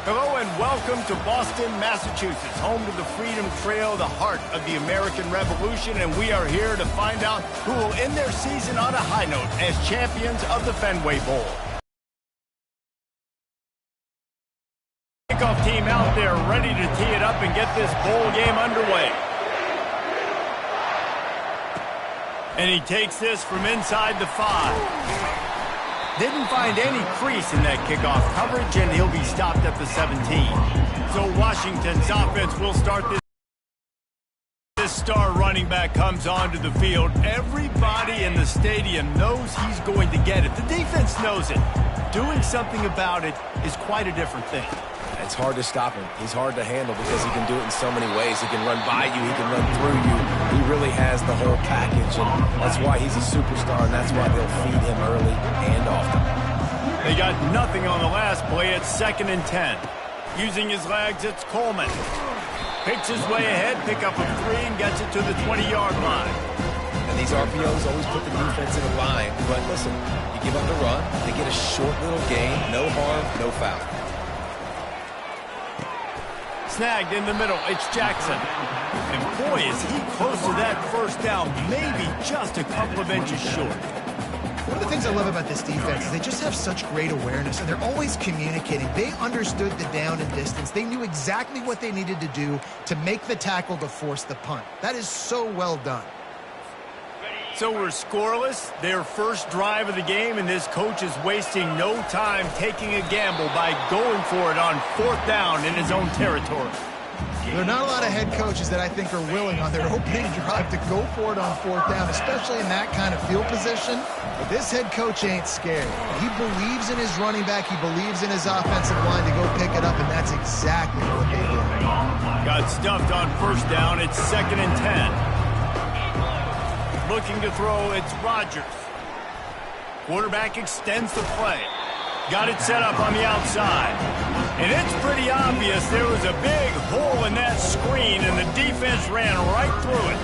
Hello and welcome to Boston, Massachusetts, home to the Freedom Trail, the heart of the American Revolution, and we are here to find out who will end their season on a high note as champions of the Fenway Bowl. Kickoff team out there ready to tee it up and get this bowl game underway. And he takes this from inside the 5. Didn't find any crease in that kickoff coverage, and he'll be stopped at the 17. So Washington's offense will start this star running back comes onto the field. Everybody in the stadium knows he's going to get it. The defense knows it. Doing something about it is quite a different thing. It's hard to stop him. He's hard to handle because he can do it in so many ways. He can run by you. He can run through you. He really has the whole package, and that's why he's a superstar, and that's why they'll feed him early and often. They got nothing on the last play. It's 2nd and 10. Using his legs, it's Coleman. Picks his way ahead, pick up a 3, and gets it to the 20-yard line. And these RPOs always put the defense in a line. But listen, you give up the run, they get a short little gain, no harm, no foul. Snagged in the middle, it's Jackson. And boy, is he close to that first down, maybe just a couple of inches short. One of the things I love about this defense is they just have such great awareness, and they're always communicating. They understood the down and distance. They knew exactly what they needed to do to make the tackle to force the punt. That is so well done. So we're scoreless, their first drive of the game, and this coach is wasting no time taking a gamble by going for it on 4th down in his own territory. There are not a lot of head coaches that I think are willing on their opening drive to go for it on 4th down, especially in that kind of field position. But this head coach ain't scared. He believes in his running back. He believes in his offensive line to go pick it up, and that's exactly what they did. Got stuffed on 1st down. It's 2nd and 10. Looking to throw, it's Rodgers. Quarterback extends the play. Got it set up on the outside. And it's pretty obvious there was a big hole in that screen, and the defense ran right through it.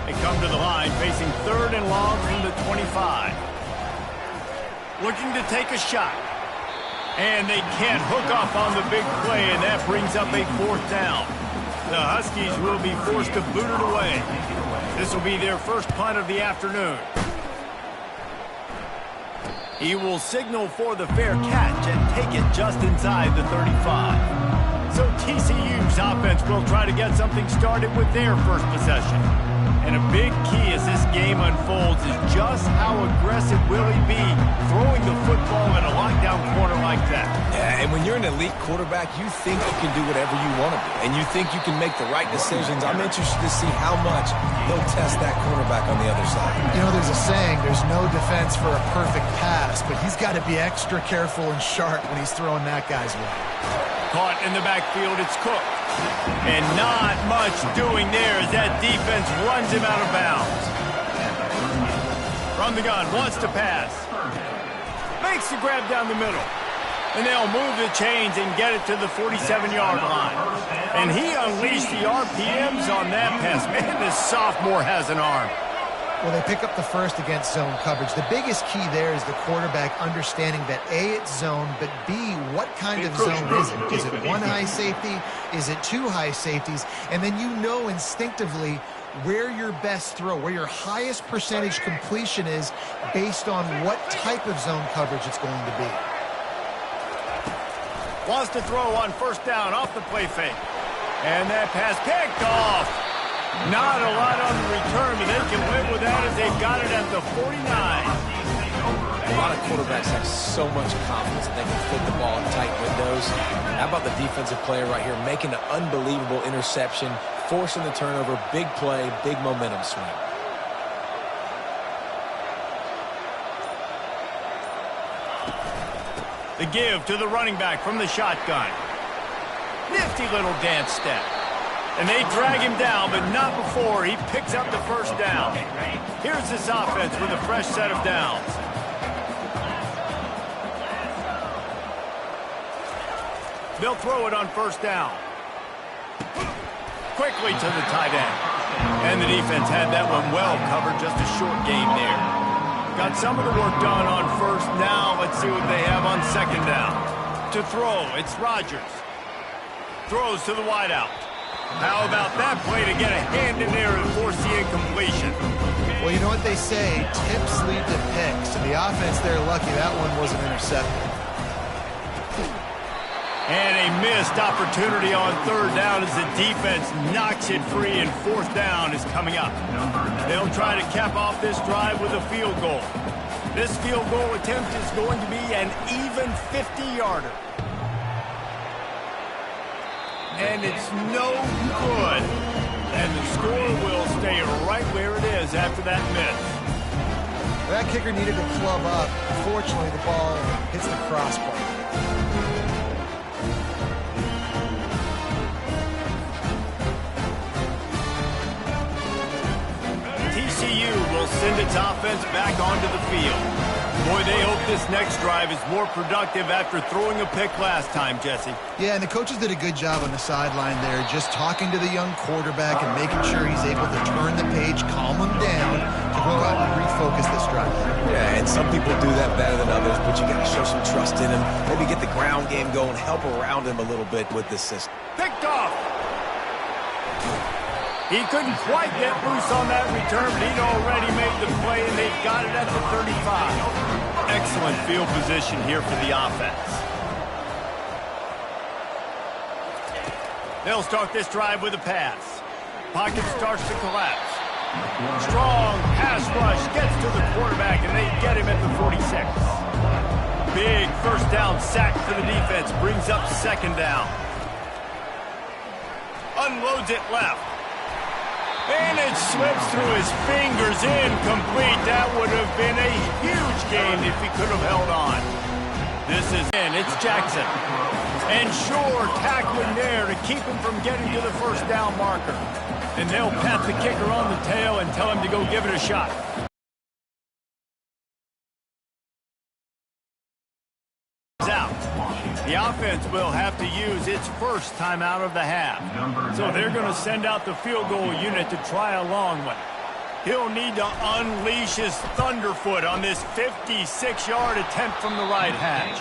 They come to the line, facing 3rd and long from the 25. Looking to take a shot. And they can't hook up on the big play, and that brings up a 4th down. The Huskies will be forced to boot it away. This will be their first punt of the afternoon. He will signal for the fair catch and take it just inside the 35. So TCU's offense will try to get something started with their first possession. And a big key as this game unfolds is just how aggressive will he be throwing the football in a lockdown corner like that. Yeah, and when you're an elite quarterback, you think you can do whatever you want to do, and you think you can make the right decisions. I'm interested to see how much he'll test that quarterback on the other side. You know, there's a saying, there's no defense for a perfect pass, but he's got to be extra careful and sharp when he's throwing that guy's way. Caught in the backfield, it's Cook. And not much doing there as that defense runs him out of bounds. From the gun, wants to pass. Makes the grab down the middle. And they'll move the chains and get it to the 47-yard line. And he unleashed the RPMs on that pass. Man, this sophomore has an arm. Well, they pick up the first against zone coverage. The biggest key there is the quarterback understanding that A, it's zone, but B, what kind of zone is it? Is it 1 high safety? Is it 2 high safeties? And then you know instinctively where your best throw, where your highest percentage completion is based on what type of zone coverage it's going to be. Wants to throw on 1st down off the play fake. And that pass picked off. Not a lot on the return, but they can live with that as they've got it at the 49. A lot of quarterbacks have so much confidence that they can fit the ball in tight windows. How about the defensive player right here making an unbelievable interception, forcing the turnover, big play, big momentum swing. The give to the running back from the shotgun. Nifty little dance step. And they drag him down, but not before he picks up the 1st down. Here's this offense with a fresh set of downs. They'll throw it on 1st down. Quickly to the tight end. And the defense had that one well covered, just a short gain there. Got some of the work done on 1st. Now let's see what they have on 2nd down. To throw, it's Rodgers. Throws to the wideout. How about that play to get a hand in there and force the incompletion? Well, you know what they say, tips lead to picks. And the offense, they're lucky that one wasn't intercepted. And a missed opportunity on third down as the defense knocks it free, and fourth down is coming up. They'll try to cap off this drive with a field goal. This field goal attempt is going to be an even 50-yarder. And it's no good. And the score will stay right where it is after that miss. That kicker needed to club up. Unfortunately, the ball hits the crossbar. TCU will send its offense back onto the field. Boy, they hope this next drive is more productive after throwing a pick last time, Jesse. Yeah, and the coaches did a good job on the sideline there, just talking to the young quarterback and making sure he's able to turn the page, calm him down, to go out and refocus this drive. Yeah, and some people do that better than others, but you got to show some trust in him. Maybe get the ground game going, help around him a little bit with this system. Picked off. He couldn't quite get loose on that return, but he'd already made the play, and they've got it at the 35. Excellent field position here for the offense. They'll start this drive with a pass. Pocket starts to collapse. Strong pass rush gets to the quarterback, and they get him at the 46. Big first down sack for the defense, brings up second down. Unloads it left. And it slips through his fingers, incomplete. That would have been a huge gain if he could have held on. This is in. It's Jackson. And Shore tackling there to keep him from getting to the first down marker. And they'll pat the kicker on the tail and tell him to go give it a shot. Out. The offense will have to use its first timeout of the half. So they're going to send out the field goal unit to try a long one. He'll need to unleash his thunderfoot on this 56-yard attempt from the right hash.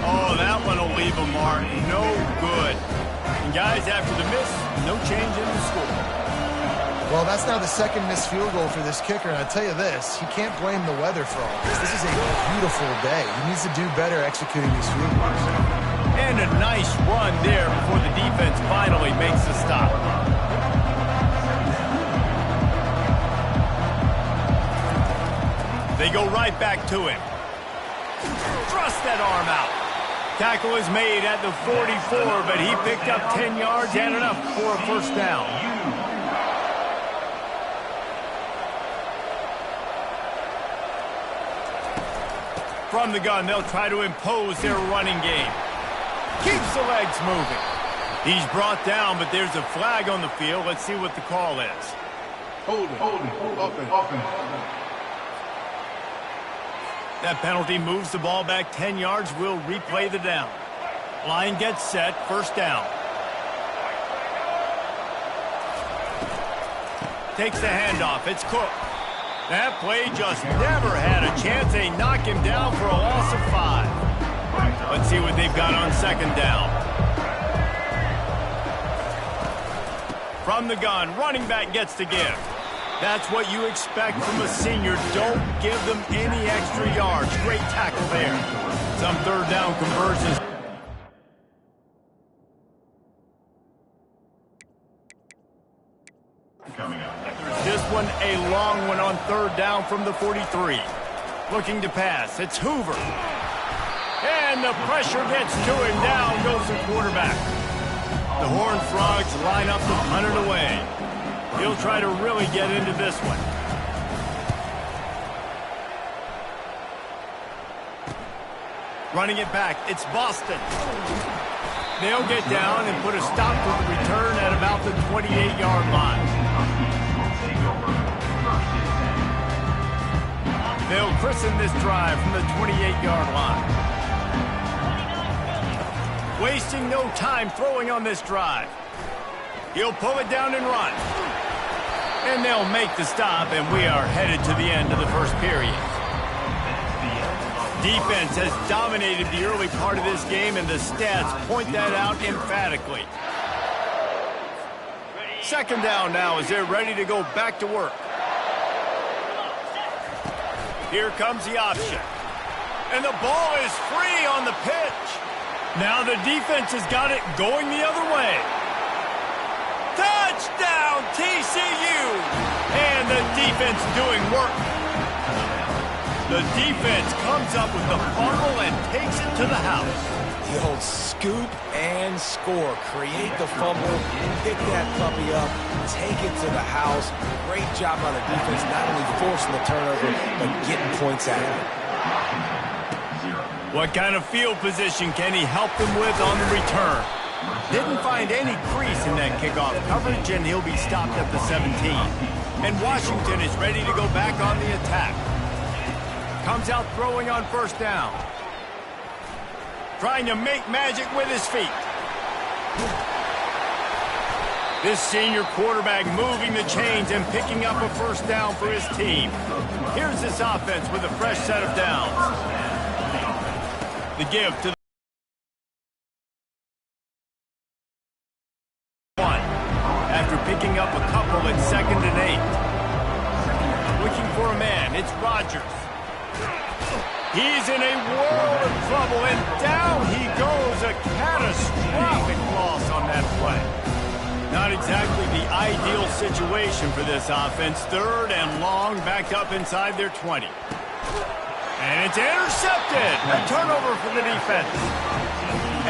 Oh, that one will leave a mark. No good. And guys, after the miss, no change in the score. Well, that's now the second missed field goal for this kicker, and I'll tell you this, he can't blame the weather for all this. This is a beautiful day. He needs to do better executing these field goals. And a nice run there before the defense finally makes the stop. They go right back to him. Thrust that arm out. Tackle is made at the 44, but he picked up 10 yards and enough for a first down. From the gun, they'll try to impose their running game. Keeps the legs moving. He's brought down, but there's a flag on the field. Let's see what the call is. Holding. That penalty moves the ball back 10 yards. We'll replay the down. Line gets set. First down. Takes the handoff. It's Cook. That play just never had a chance. They knock him down for a loss of 5. Let's see what they've got on second down. From the gun, running back gets to give. That's what you expect from a senior. Don't give them any extra yards. Great tackle there. Some third down conversions. This one a long one on third down from the 43. Looking to pass. It's Hoover. And the pressure gets to him. Down goes the quarterback. The Horned Frogs line up to punt it away. He'll try to really get into this one. Running it back. It's Boston. They'll get down and put a stop to the return at about the 28-yard line. They'll christen this drive from the 28-yard line. Wasting no time throwing on this drive. He'll pull it down and run. And they'll make the stop, and we are headed to the end of the first period. defense has dominated the early part of this game, and the stats point that out emphatically. Second down now as they're ready to go back to work. Here comes the option. And the ball is free on the pitch. Now the defense has got it going the other way. Touchdown, TCU! And the defense doing work. The defense comes up with the fumble and takes it to the house. The old scoop and score. Create the fumble, pick that puppy up, take it to the house. Great job on the defense, not only forcing the turnover, but getting points out of it. What kind of field position can he help them with on the return? Didn't find any crease in that kickoff coverage, and he'll be stopped at the 17. And Washington is ready to go back on the attack. Comes out throwing on first down. Trying to make magic with his feet. This senior quarterback moving the chains and picking up a first down for his team. Here's this offense with a fresh set of downs. The give to the one. After picking up a couple at 2nd and 8. Looking for a man. It's Rodgers. He's in a world of trouble, and down he goes. A catastrophic loss on that play. Not exactly the ideal situation for this offense. 3rd and long, backed up inside their 20. And it's intercepted. A turnover for the defense.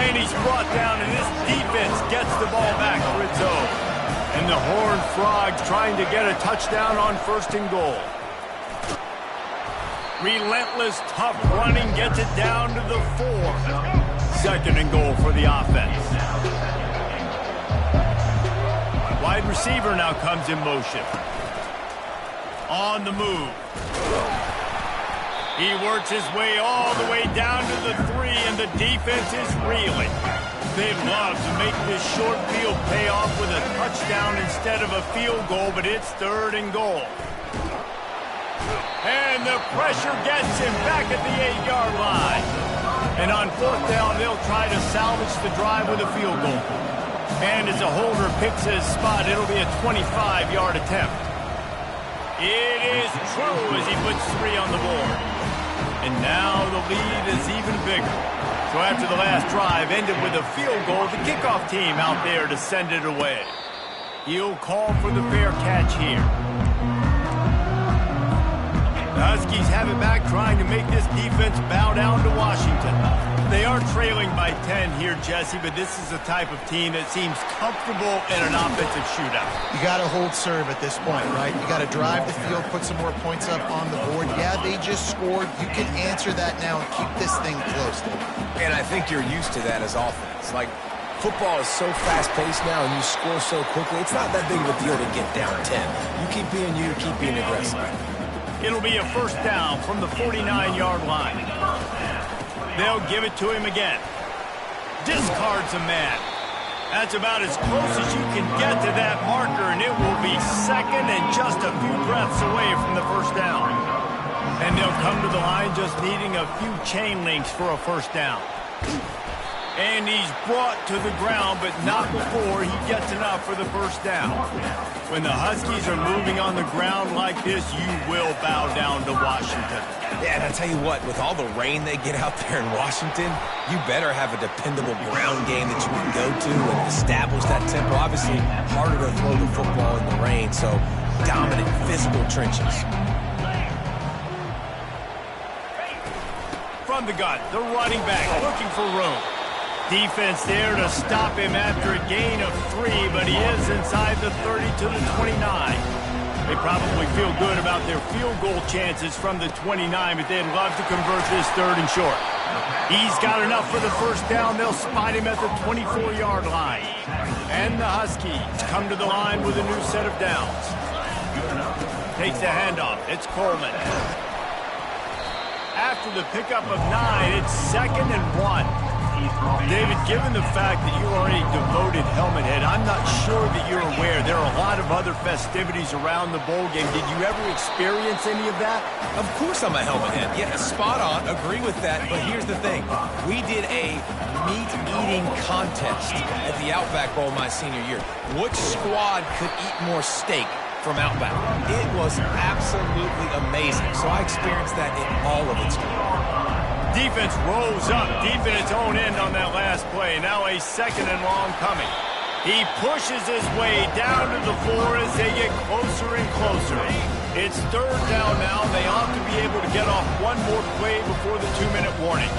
And he's brought down, and this defense gets the ball back for its own. And the Horned Frogs trying to get a touchdown on 1st and goal. Relentless, tough running gets it down to the 4. 2nd and goal for the offense. Wide receiver now comes in motion. On the move. He works his way all the way down to the 3, and the defense is reeling. They'd love to make this short field pay off with a touchdown instead of a field goal, but it's 3rd and goal. And the pressure gets him back at the 8-yard line. And on 4th down, they'll try to salvage the drive with a field goal. And as a holder picks his spot, it'll be a 25-yard attempt. It is true as he puts 3 on the board. And now the lead is even bigger. So after the last drive ended with a field goal, the kickoff team out there to send it away. He'll call for the fair catch here. The Huskies have it back, trying to make this defense bow down to Washington. They are trailing by 10 here, Jesse, but this is the type of team that seems comfortable in an offensive shootout. You got to hold serve at this point, right? You got to drive the field, put some more points up on the board. Yeah, they just scored. You can answer that now and keep this thing close. And I think you're used to that as offense. Like, football is so fast-paced now, and you score so quickly, it's not that big of a deal to get down 10. You keep being aggressive. It'll be a first down from the 49-yard line. They'll give it to him again. Discards a man. That's about as close as you can get to that marker, and it will be 2nd and just a few breaths away from the first down. And they'll come to the line just needing a few chain links for a first down. And he's brought to the ground, but not before he gets enough for the first down. When the Huskies are moving on the ground like this, you will bow down to Washington. Yeah, and I tell you what, with all the rain they get out there in Washington, you better have a dependable ground game that you can go to and establish that tempo. Obviously, harder to throw the football in the rain, so dominant physical trenches. From the gun, the running back looking for room. Defense there to stop him after a gain of 3, but he is inside the 30 to the 29. They probably feel good about their field goal chances from the 29, but they'd love to convert this 3rd and short. He's got enough for the first down. They'll spot him at the 24-yard line. And the Huskies come to the line with a new set of downs. Takes the handoff. It's Coleman. After the pickup of 9, it's 2nd and 1. David, given the fact that you are a devoted helmet head, I'm not sure that you're aware there are a lot of other festivities around the bowl game. Did you ever experience any of that? Of course I'm a helmet head. Yeah, spot on. Agree with that. But here's the thing. We did a meat-eating contest at the Outback Bowl my senior year. Which squad could eat more steak from Outback? It was absolutely amazing. So I experienced that in all of its glory. Defense rolls up deep in its own end on that last play. Now a second and long coming. He pushes his way down to the floor as they get closer and closer. It's third down now. They ought to be able to get off one more play before the 2-minute warning.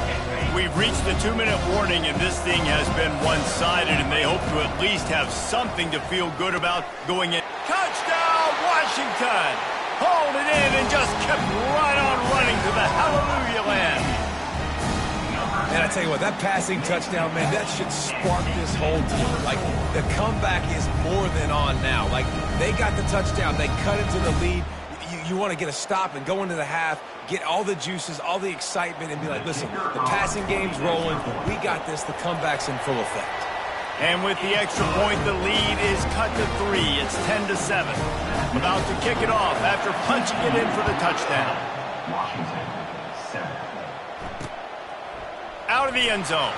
We've reached the 2-minute warning, and this thing has been one-sided, and they hope to at least have something to feel good about going in. Touchdown, Washington! Hauled it in and just kept right on running to the hallelujah land. And I tell you what, that passing touchdown, man, that should spark this whole team. Like, the comeback is more than on now. Like, they got the touchdown. They cut into the lead. You want to get a stop and go into the half, get all the juices, all the excitement, and be like, listen, the passing game's rolling. We got this. The comeback's in full effect. And with the extra point, the lead is cut to 3. It's 10-7. About to kick it off after punching it in for the touchdown. Out of the end zone.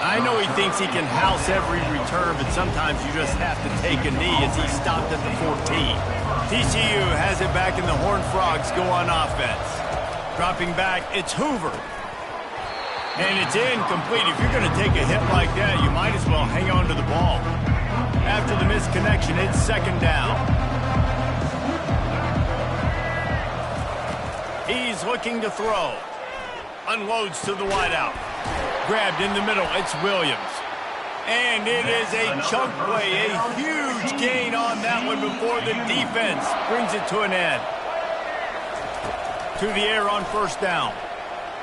I know he thinks he can house every return, but sometimes you just have to take a knee as he stopped at the 14. TCU has it back, and the Horned Frogs go on offense. Dropping back, it's Hoover. And it's incomplete. If you're going to take a hit like that, you might as well hang on to the ball. After the misconnection, it's second down. He's looking to throw. Unloads to the wideout. Grabbed in the middle, it's Williams. And it is a chunk play, a huge gain on that one before the defense brings it to an end. To the air on first down.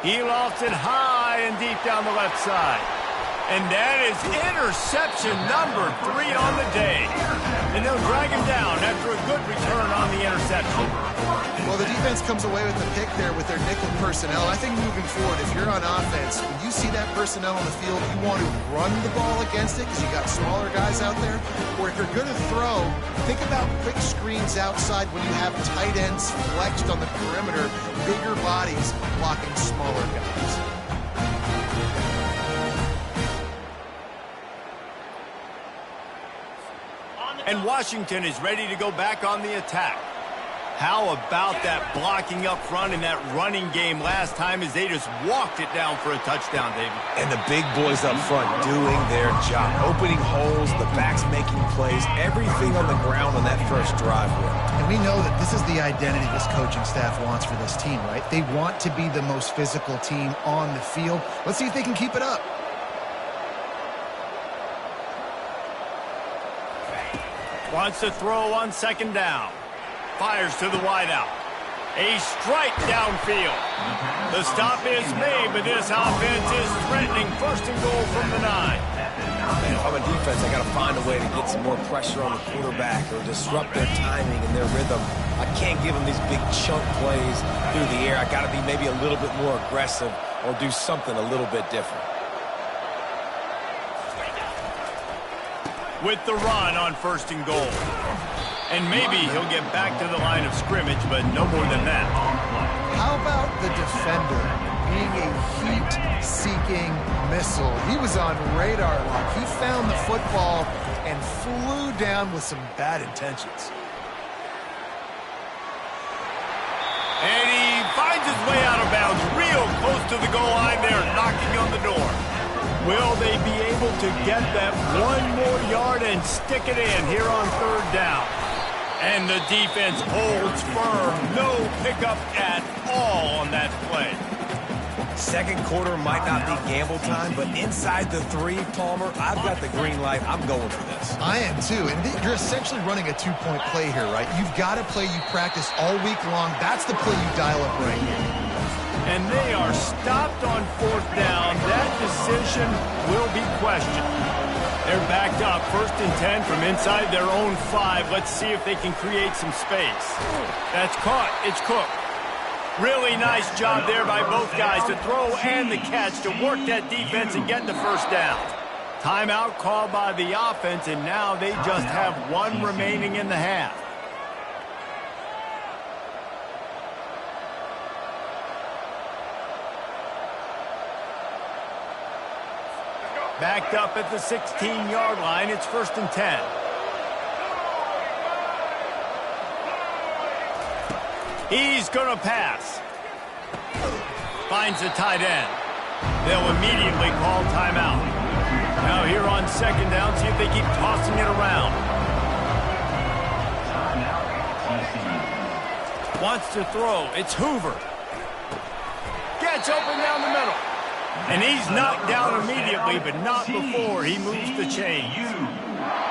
He lofts it high and deep down the left side. And that is interception number 3 on the day. And they'll drag him down after a good return on the interception. Well, the defense comes away with the pick there with their nickel personnel. I think moving forward, if you're on offense, when you see that personnel on the field, you want to run the ball against it because you got smaller guys out there. Or if you're going to throw, think about quick screens outside when you have tight ends flexed on the perimeter, bigger bodies blocking smaller guys. And Washington is ready to go back on the attack. How about that blocking up front and that running game last time as they just walked it down for a touchdown, David? And the big boys up front doing their job. Opening holes, the backs making plays, everything on the ground on that first drive worked. And we know that this is the identity this coaching staff wants for this team, right? They want to be the most physical team on the field. Let's see if they can keep it up. Wants to throw on second down. Fires to the wideout. A strike downfield. The stop is made, but this offense is threatening first and goal from the 9. Man, if I'm a defense, I got to find a way to get some more pressure on the quarterback or disrupt their timing and their rhythm. I can't give them these big chunk plays through the air. I got to be maybe a little bit more aggressive or do something a little bit different. With the run on first and goal. And maybe he'll get back to the line of scrimmage, but no more than that. How about the defender being a heat-seeking missile? He was on radar lock. He found the football and flew down with some bad intentions. And he finds his way out of bounds real close to the goal line there, knocking on the door. Will they be able to get that one more yard and stick it in here on third down? And the defense holds firm. No pickup at all on that play. Second quarter might not be gamble time, but inside the 3, Palmer, I've got the green light. I'm going for this. I am too. And you're essentially running a 2-point play here, right? You've got a play you practice all week long. That's the play you dial up right here. And they are stopped on fourth down. That decision will be questioned. They're backed up, 1st and 10 from inside their own 5. Let's see if they can create some space. That's caught. It's Cook. Really nice job there by both guys to throw and the catch to work that defense and get the first down. Timeout called by the offense, and now they just have one remaining in the half. Backed up at the 16-yard line, it's 1st and 10. He's going to pass. Finds the tight end. They'll immediately call timeout. Now here on 2nd down, see if they keep tossing it around. Wants to throw. It's Hoover. Gets open down the middle. And he's knocked down immediately, but not before he moves the chains.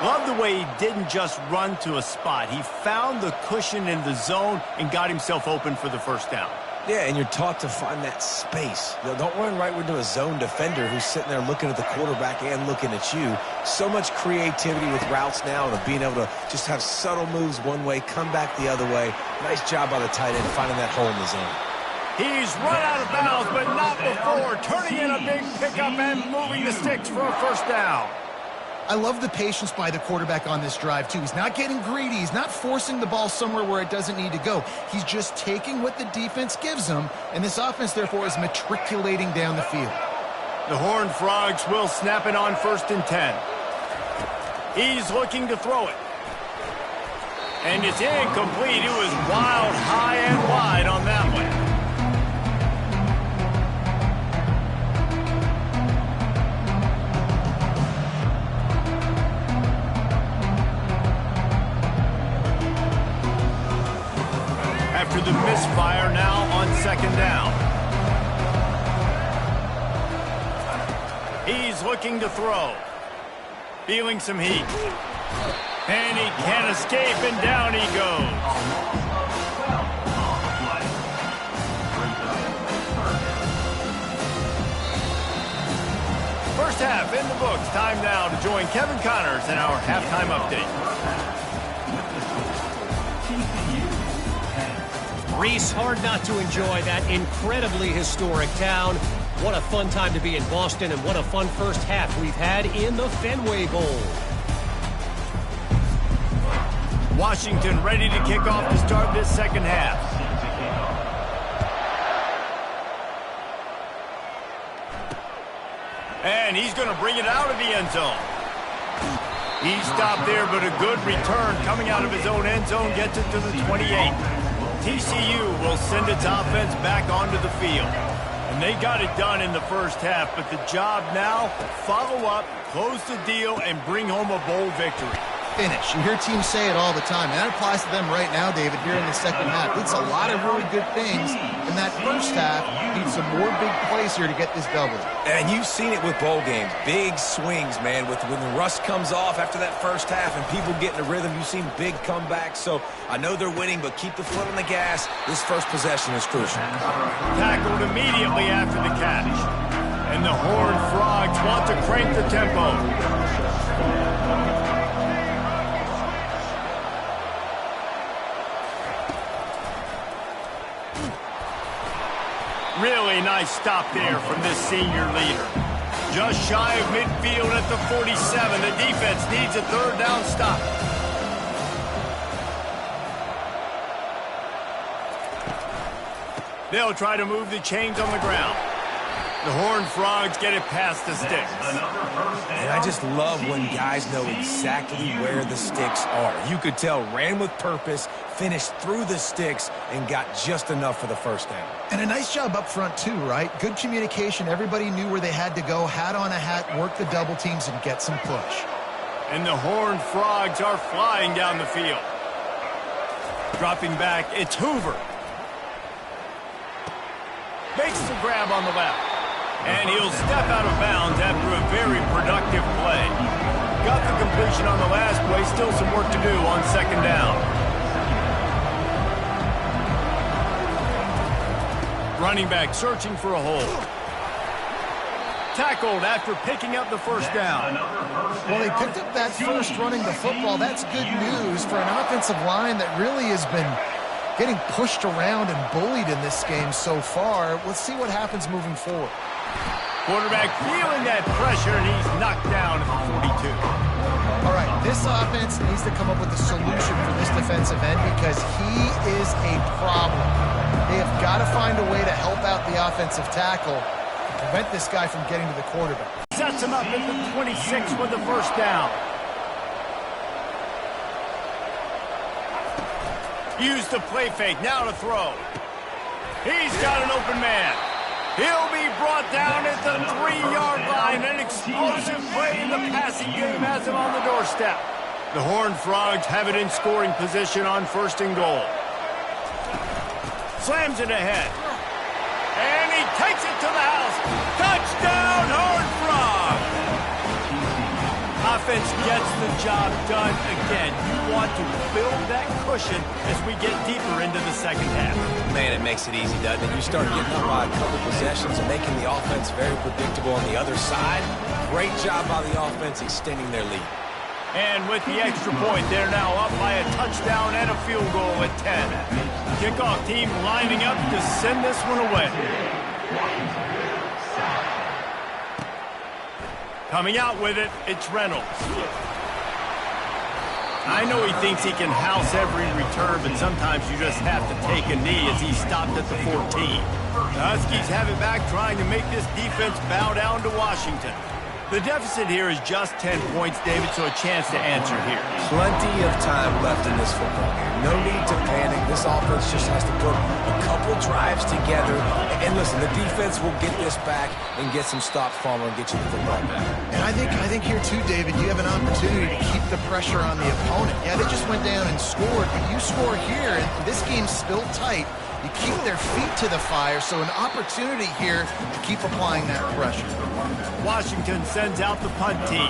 Love the way he didn't just run to a spot. He found the cushion in the zone and got himself open for the first down. Yeah, and you're taught to find that space. You know, don't run right into a zone defender who's sitting there looking at the quarterback and looking at you. So much creativity with routes now and being able to just have subtle moves one way, come back the other way. Nice job by the tight end finding that hole in the zone. He's run out of bounds, but not before. Turning in a big pickup and moving the sticks for a first down. I love the patience by the quarterback on this drive, too. He's not getting greedy. He's not forcing the ball somewhere where it doesn't need to go. He's just taking what the defense gives him, and this offense, therefore, is matriculating down the field. The Horned Frogs will snap it on 1st and 10. He's looking to throw it. And it's incomplete. It was wild, high and wide on that one. After the misfire, now on 2nd down. He's looking to throw. Feeling some heat. And he can't escape, and down he goes. First half in the books. Time now to join Kevin Connors in our halftime update. Reese, hard not to enjoy that incredibly historic town. What a fun time to be in Boston, and what a fun first half we've had in the Fenway Bowl. Washington ready to kick off to start this second half. And he's going to bring it out of the end zone. He stopped there, but a good return coming out of his own end zone gets it to the 28. TCU will send its offense back onto the field. And they got it done in the first half, but the job now, follow up, close the deal, and bring home a bowl victory. Finish. You hear teams say it all the time, and that applies to them right now, David, here in the second half. It's a lot of really good things in that first half. Need some more big plays here to get this double. And you've seen it with bowl games. Big swings, man. When the rust comes off after that first half and people get in a rhythm, you've seen big comebacks. So I know they're winning, but keep the foot on the gas. This first possession is crucial. Tackled immediately after the catch. And the Horned Frogs want to crank the tempo. Really nice stop there from this senior leader. Just shy of midfield at the 47. The defense needs a third down stop. They'll try to move the chains on the ground. The Horned Frogs get it past the sticks. And I just love when guys know exactly where the sticks are. You could tell ran with purpose, finished through the sticks, and got just enough for the first down. And a nice job up front, too, right? Good communication. Everybody knew where they had to go, hat on a hat, work the double teams, and get some push. And the Horned Frogs are flying down the field. Dropping back, it's Hoover. Makes the grab on the left. And he'll step out of bounds after a very productive play. Got the completion on the last play. Still some work to do on second down. Running back searching for a hole. Tackled after picking up the first down. Well, they picked up that first running the football. That's good news for an offensive line that really has been getting pushed around and bullied in this game so far. Let's see what happens moving forward. Quarterback feeling that pressure, and he's knocked down at the 42. All right, this offense needs to come up with a solution for this defensive end because he is a problem. They have got to find a way to help out the offensive tackle and prevent this guy from getting to the quarterback. Sets him up at the 26 with the first down. Use the play fake, now to throw. He's got an open man. He'll be brought down at the 3-yard line. An explosive play in the passing game has him on the doorstep. The Horned Frogs have it in scoring position on 1st and goal. Slams it ahead. And he takes it to the house. Touchdown, Horned Frogs! Offense gets the job done again. You want to build that cushion as we get deeper into the second half. Man, it makes it easy, doesn't it? You start getting up by a couple possessions and making the offense very predictable on the other side. Great job by the offense extending their lead. And with the extra point, they're now up by a touchdown and a field goal at 10. Kickoff team lining up to send this one away. Coming out with it, it's Reynolds. I know he thinks he can house every return, but sometimes you just have to take a knee as he stopped at the 14. The Huskies have it back, trying to make this defense bow down to Washington. The deficit here is just 10 points, David, so a chance to answer here. Plenty of time left in this football game. No need to panic. This offense just has to put a couple drives together. And listen, the defense will get this back and get some stops from and get you the football back. And I think here too, David, you have an opportunity to keep the pressure on the opponent. Yeah, they just went down and scored, but you score here, and this game's still tight. You keep their feet to the fire, so an opportunity here to keep applying that pressure. Washington sends out the punt team.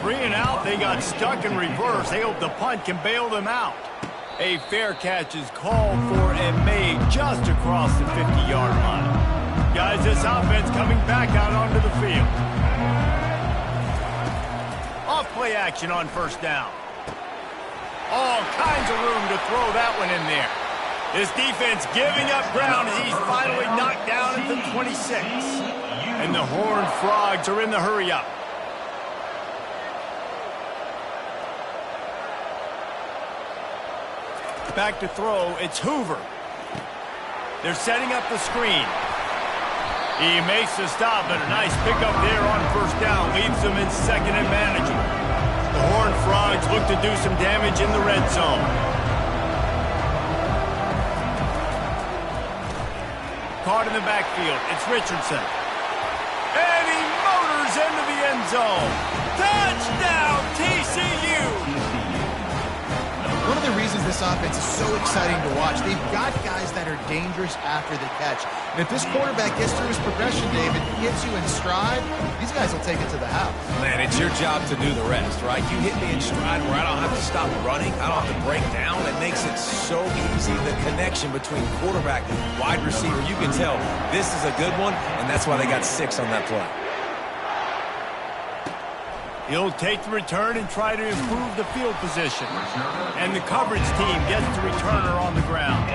3 and out, they got stuck in reverse. They hope the punt can bail them out. A fair catch is called for and made just across the 50-yard line. Guys, this offense coming back out onto the field. Off play action on 1st down. All kinds of room to throw that one in there. This defense giving up ground as he's finally knocked down at the 26. And the Horned Frogs are in the hurry-up. Back to throw, it's Hoover. They're setting up the screen. He makes the stop, but a nice pickup there on 1st down. Leaves them in 2nd and manageable. The Horned Frogs look to do some damage in the red zone. Caught in the backfield, it's Richardson. And he motors into the end zone. Touchdown, TCU! One of the reasons this offense is so exciting to watch, they've got guys that are dangerous after the catch. And if this quarterback gets through his progression, David, gets you in stride, these guys will take it to the house. Man, it's your job to do the rest, right? You hit me in stride where I don't have to stop running. I don't have to break down. It makes it so easy, the connection between quarterback and wide receiver. You can tell this is a good one, and that's why they got 6 on that play. He'll take the return and try to improve the field position. And the coverage team gets the returner on the ground.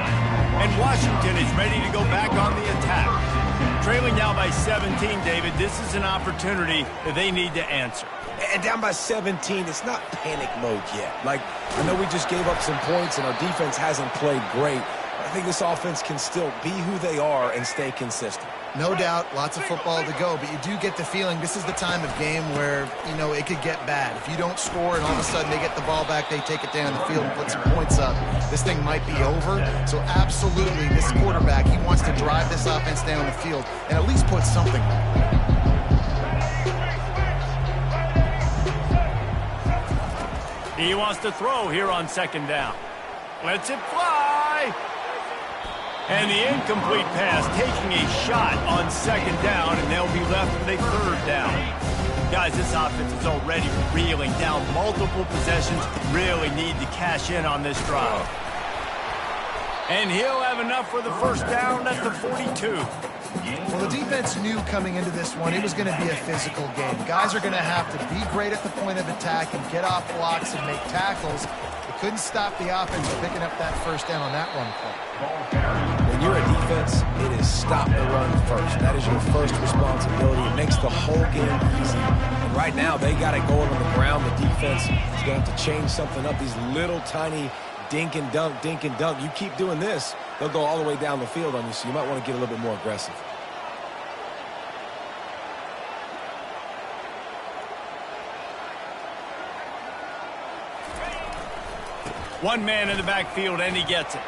And Washington is ready to go back on the attack. Trailing now by 17, David, this is an opportunity that they need to answer. And down by 17, it's not panic mode yet. Like, I know we just gave up some points and our defense hasn't played great. I think this offense can still be who they are and stay consistent. No doubt, lots of football to go, but you do get the feeling this is the time of game where, you know, it could get bad. If you don't score and all of a sudden they get the ball back, they take it down the field and put some points up, this thing might be over. So absolutely, this quarterback, he wants to drive this offense down the field and at least put something back. He wants to throw here on 2nd down. Lets it fly. And the incomplete pass taking a shot on 2nd down, and they'll be left with a 3rd down. Guys, this offense is already reeling down multiple possessions. Really need to cash in on this drive. And he'll have enough for the 1st down at the 42. Well, the defense knew coming into this one it was going to be a physical game. Guys are going to have to be great at the point of attack and get off blocks and make tackles. They couldn't stop the offense from picking up that first down on that run play. When you're a defense, it is stop the run first. That is your first responsibility. It makes the whole game easy. And right now, they got it going on the ground. The defense is going to have to change something up. These little tiny dink and dunk, dink and dunk. You keep doing this, they'll go all the way down the field on you, so you might want to get a little bit more aggressive. One man in the backfield, and he gets it.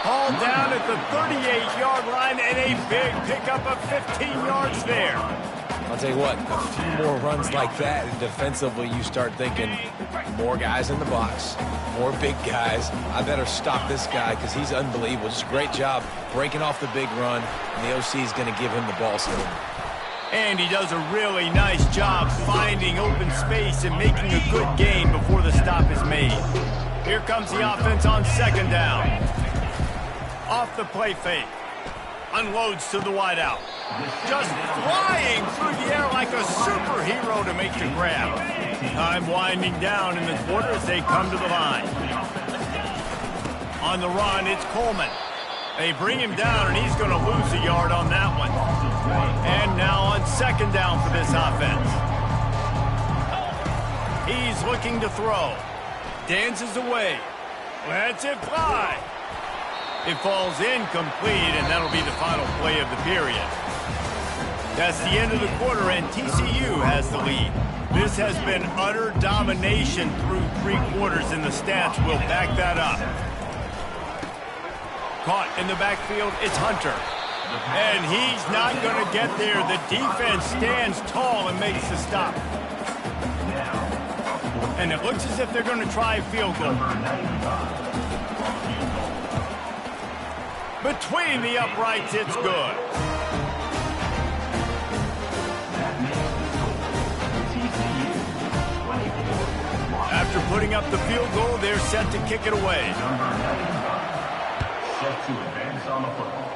Hauled down at the 38-yard line, and a big pickup of 15 yards there. I'll tell you what, a few more runs like that, and defensively you start thinking more guys in the box, more big guys. I better stop this guy because he's unbelievable. Just a great job breaking off the big run, and the OC is going to give him the ball soon. And he does a really nice job finding open space and making a good gain before the stop is made. Here comes the offense on second down. Off the play fake. Unloads to the wideout. Just flying through the air like a superhero to make the grab. Time winding down in the quarter as they come to the line. On the run, it's Coleman. They bring him down, and he's going to lose a yard on that one. And now on second down for this offense. He's looking to throw. Dances away. Lets it fly. It falls incomplete, and that'll be the final play of the period. That's the end of the quarter, and TCU has the lead. This has been utter domination through 3 quarters, and the stats will back that up. Caught in the backfield, it's Hunter. And he's not going to get there. The defense stands tall and makes the stop. And it looks as if they're going to try a field goal. Between the uprights, it's good. After putting up the field goal, they're set to kick it away. Set to advance on the football.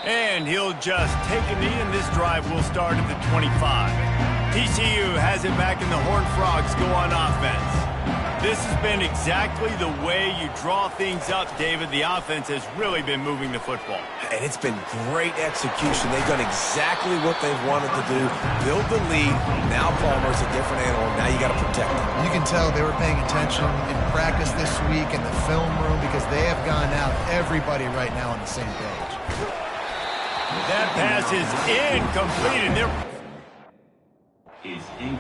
And he'll just take a knee, and this drive will start at the 25. TCU has it back, and the Horned Frogs go on offense. This has been exactly the way you draw things up, David. The offense has really been moving the football. And it's been great execution. They've done exactly what they've wanted to do. Build the lead. Now Palmer's a different animal. Now you got to protect him. You can tell they were paying attention in practice this week in the film room because they have gone out, everybody right now on the same page. That pass is incomplete, and they're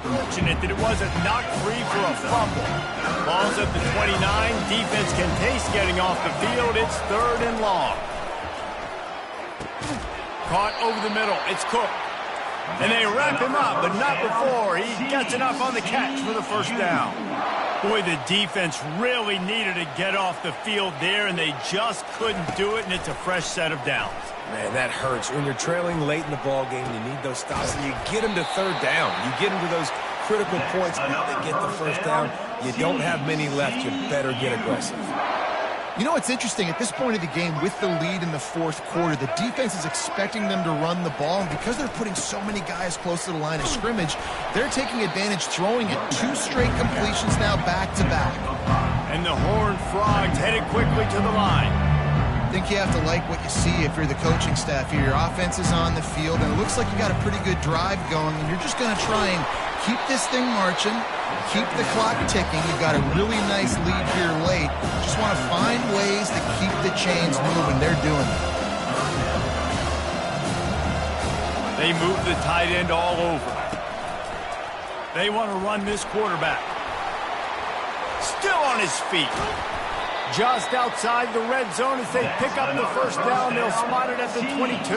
fortunate that it wasn't knocked free for a fumble. Ball's at the 29. Defense can taste getting off the field. It's 3rd and long. Caught over the middle. It's Cook. And they wrap him up, but not before he gets enough on the catch for the first down. Boy, the defense really needed to get off the field there, and they just couldn't do it, and it's a fresh set of downs. Man, that hurts. When you're trailing late in the ball game, you need those stops, and you get them to 3rd down. You get them to those critical points, and they get the first down. You don't have many left. You better get aggressive. You know what's interesting? At this point of the game, with the lead in the 4th quarter, the defense is expecting them to run the ball, and because they're putting so many guys close to the line of scrimmage, they're taking advantage, throwing it 2 straight completions now back-to-back. And the Horned Frogs headed quickly to the line. I think you have to like what you see if you're the coaching staff here. Your offense is on the field, and it looks like you got a pretty good drive going, and you're just going to try and keep this thing marching, keep the clock ticking. You've got a really nice lead here late. Just want to find ways to keep the chains moving. They're doing it. They move the tight end all over. They want to run this quarterback. Still on his feet. Just outside the red zone as they pick up the first down. They'll spot it at the 22.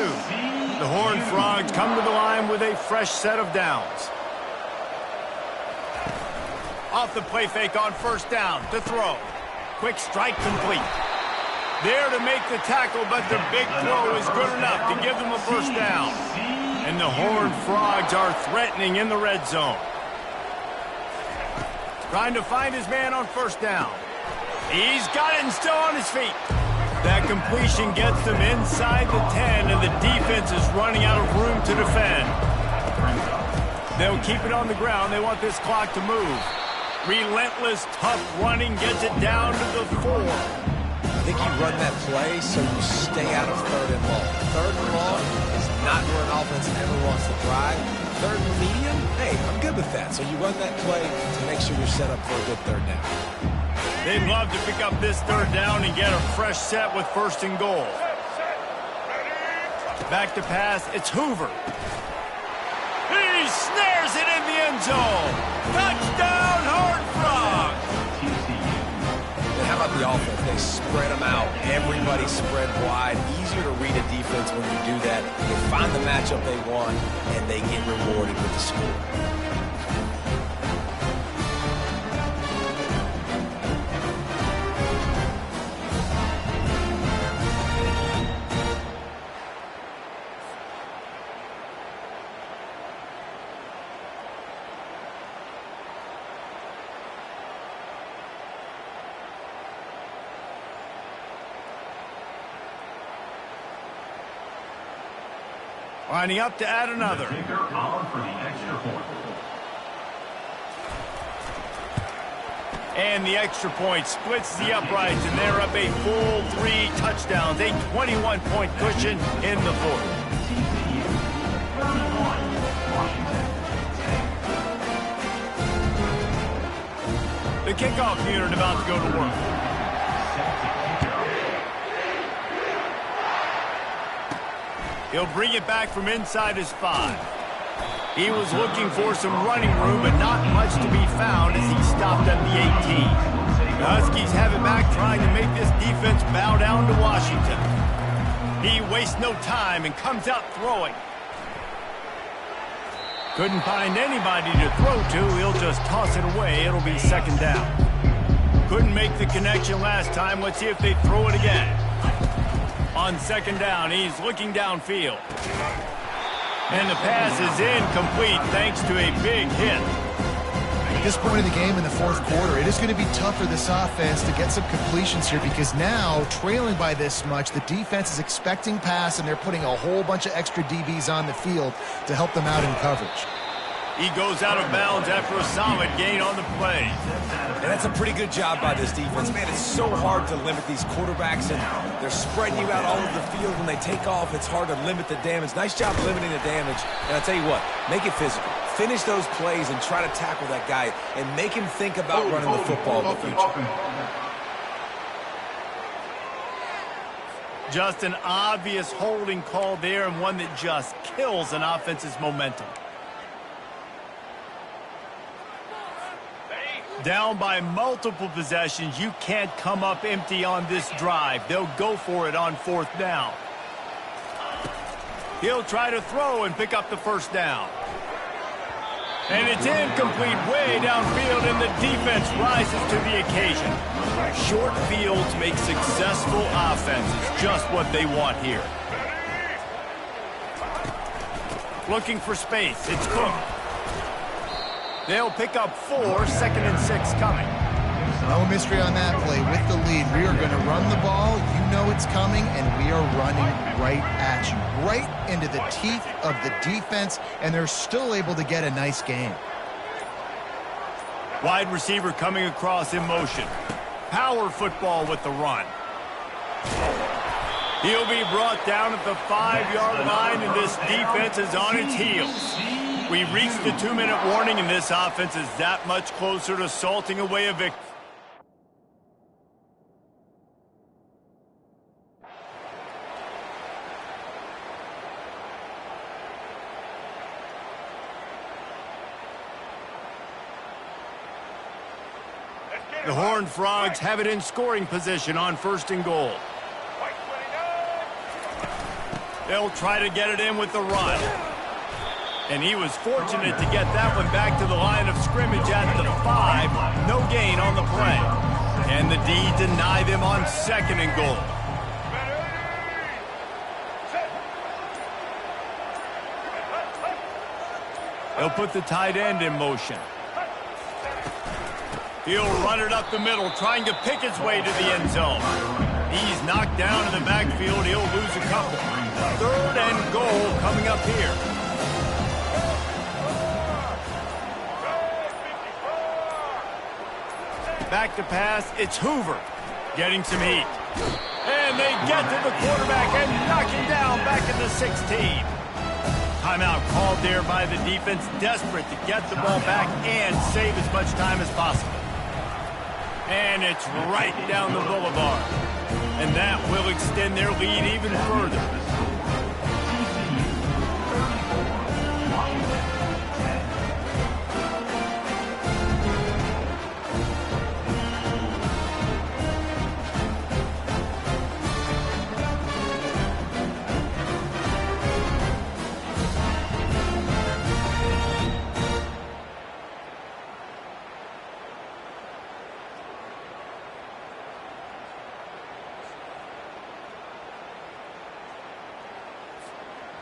The Horned Frogs come to the line with a fresh set of downs. Off the play fake on first down to throw. Quick strike complete. There to make the tackle, but the big throw is good enough to give them a first down. And the Horned Frogs are threatening in the red zone. Trying to find his man on first down. He's got it and still on his feet. That completion gets them inside the 10, and the defense is running out of room to defend. They'll keep it on the ground. They want this clock to move. Relentless, tough running gets it down to the 4. I think you run that play so you stay out of 3rd and long. 3rd and long is not where an offense ever wants to drive. 3rd and medium, hey, I'm good with that. So you run that play to make sure you're set up for a good 3rd down. They'd love to pick up this 3rd down and get a fresh set with 1st and goal. Back to pass, it's Hoover. He snares it in the end zone. Touchdown, Horned Frogs! And how about the offense? They spread them out. Everybody spread wide. Easier to read a defense when you do that. They find the matchup they want, and they get rewarded with the score. Lining up to add another. And the extra point splits the uprights, and they're up a full 3 touchdowns, a 21-point cushion in the 4th. The kickoff unit about to go to work. He'll bring it back from inside his 5. He was looking for some running room, but not much to be found as he stopped at the 18. The Huskies have it back, trying to make this defense bow down to Washington. He wastes no time and comes out throwing. Couldn't find anybody to throw to. He'll just toss it away. It'll be 2nd down. Couldn't make the connection last time. Let's see if they throw it again. On 2nd down, he's looking downfield. And the pass is incomplete thanks to a big hit. At this point of the game in the 4th quarter, it is going to be tough for this offense to get some completions here, because now, trailing by this much, the defense is expecting pass, and they're putting a whole bunch of extra DBs on the field to help them out in coverage. He goes out of bounds after a solid gain on the play. And that's a pretty good job by this defense. Man, it's so hard to limit these quarterbacks, and they're spreading you out all over the field. When they take off, it's hard to limit the damage. Nice job limiting the damage. And I'll tell you what, make it physical. Finish those plays and try to tackle that guy and make him think about running the football in the future. Just an obvious holding call there, and one that just kills an offense's momentum. Down by multiple possessions, you can't come up empty on this drive. They'll go for it on 4th down. He'll try to throw and pick up the 1st down. And it's incomplete way downfield, and the defense rises to the occasion. Short fields make successful offenses, just what they want here. Looking for space, it's Cook. They'll pick up 4, 2nd and 6 coming. No mystery on that play. With the lead, we are going to run the ball. You know it's coming, and we are running right at you. Right into the teeth of the defense, and they're still able to get a nice gain. Wide receiver coming across in motion. Power football with the run. He'll be brought down at the 5-yard line, and this defense is on its heels. We reached the 2-minute warning, and this offense is that much closer to salting away a victory. The Horned Frogs have it in scoring position on 1st and goal. They'll try to get it in with the run. And he was fortunate to get that one back to the line of scrimmage at the 5. No gain on the play. And the D deny them on 2nd and goal. They'll put the tight end in motion. He'll run it up the middle, trying to pick his way to the end zone. He's knocked down in the backfield. He'll lose a couple. 3rd and goal coming up here. Back to pass. It's Hoover getting some heat. And they get to the quarterback and knock him down back at the 16. Timeout called there by the defense, desperate to get the ball back and save as much time as possible. And it's right down the boulevard. And that will extend their lead even further.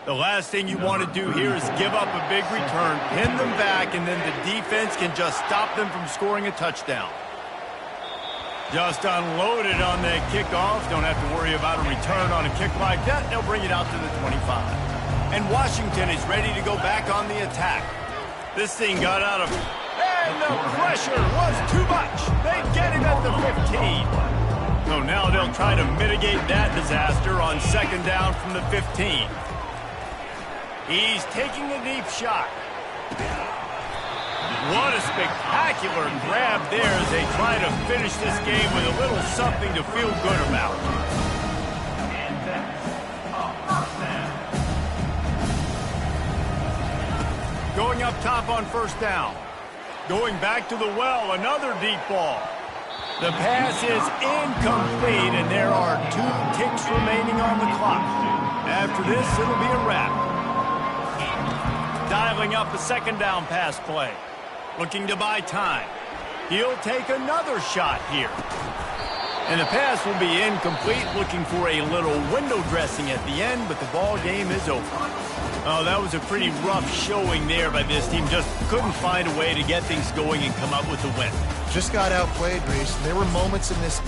The last thing you want to do here is give up a big return, pin them back, and then the defense can just stop them from scoring a touchdown. Just unloaded on that kickoff. Don't have to worry about a return on a kick like that. They'll bring it out to the 25. And Washington is ready to go back on the attack. This thing got out of... And the pressure was too much. They get him at the 15. So now they'll try to mitigate that disaster on 2nd down from the 15. He's taking a deep shot. What a spectacular grab there as they try to finish this game with a little something to feel good about. Going up top on 1st down. Going back to the well, another deep ball. The pass is incomplete, and there are 2 ticks remaining on the clock. After this, it'll be a wrap. Dialing up a 2nd down pass play. Looking to buy time. He'll take another shot here. And the pass will be incomplete, looking for a little window dressing at the end, but the ball game is over. Oh, that was a pretty rough showing there by this team. Just couldn't find a way to get things going and come up with the win. Just got outplayed, Reese. There were moments in this...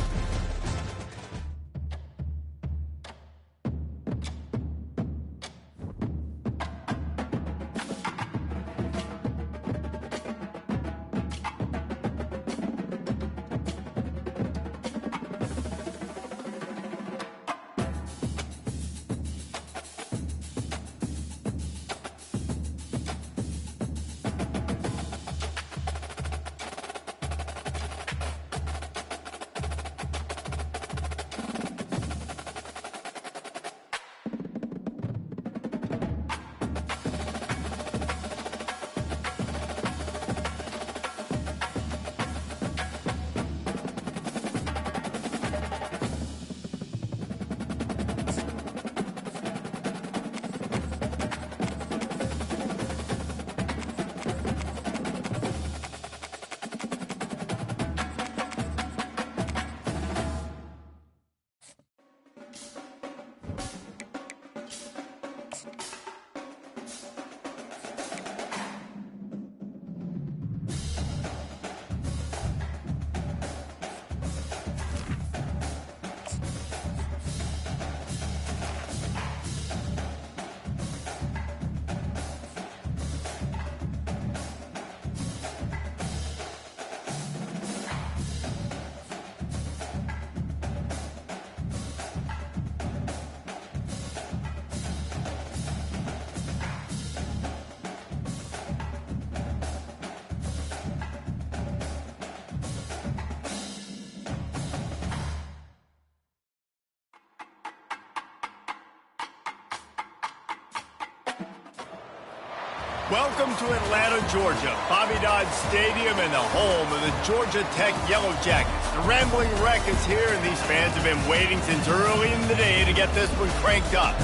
Welcome to Atlanta, Georgia, Bobby Dodd Stadium and the home of the Georgia Tech Yellow Jackets. The Rambling Wreck is here, and these fans have been waiting since early in the day to get this one cranked up.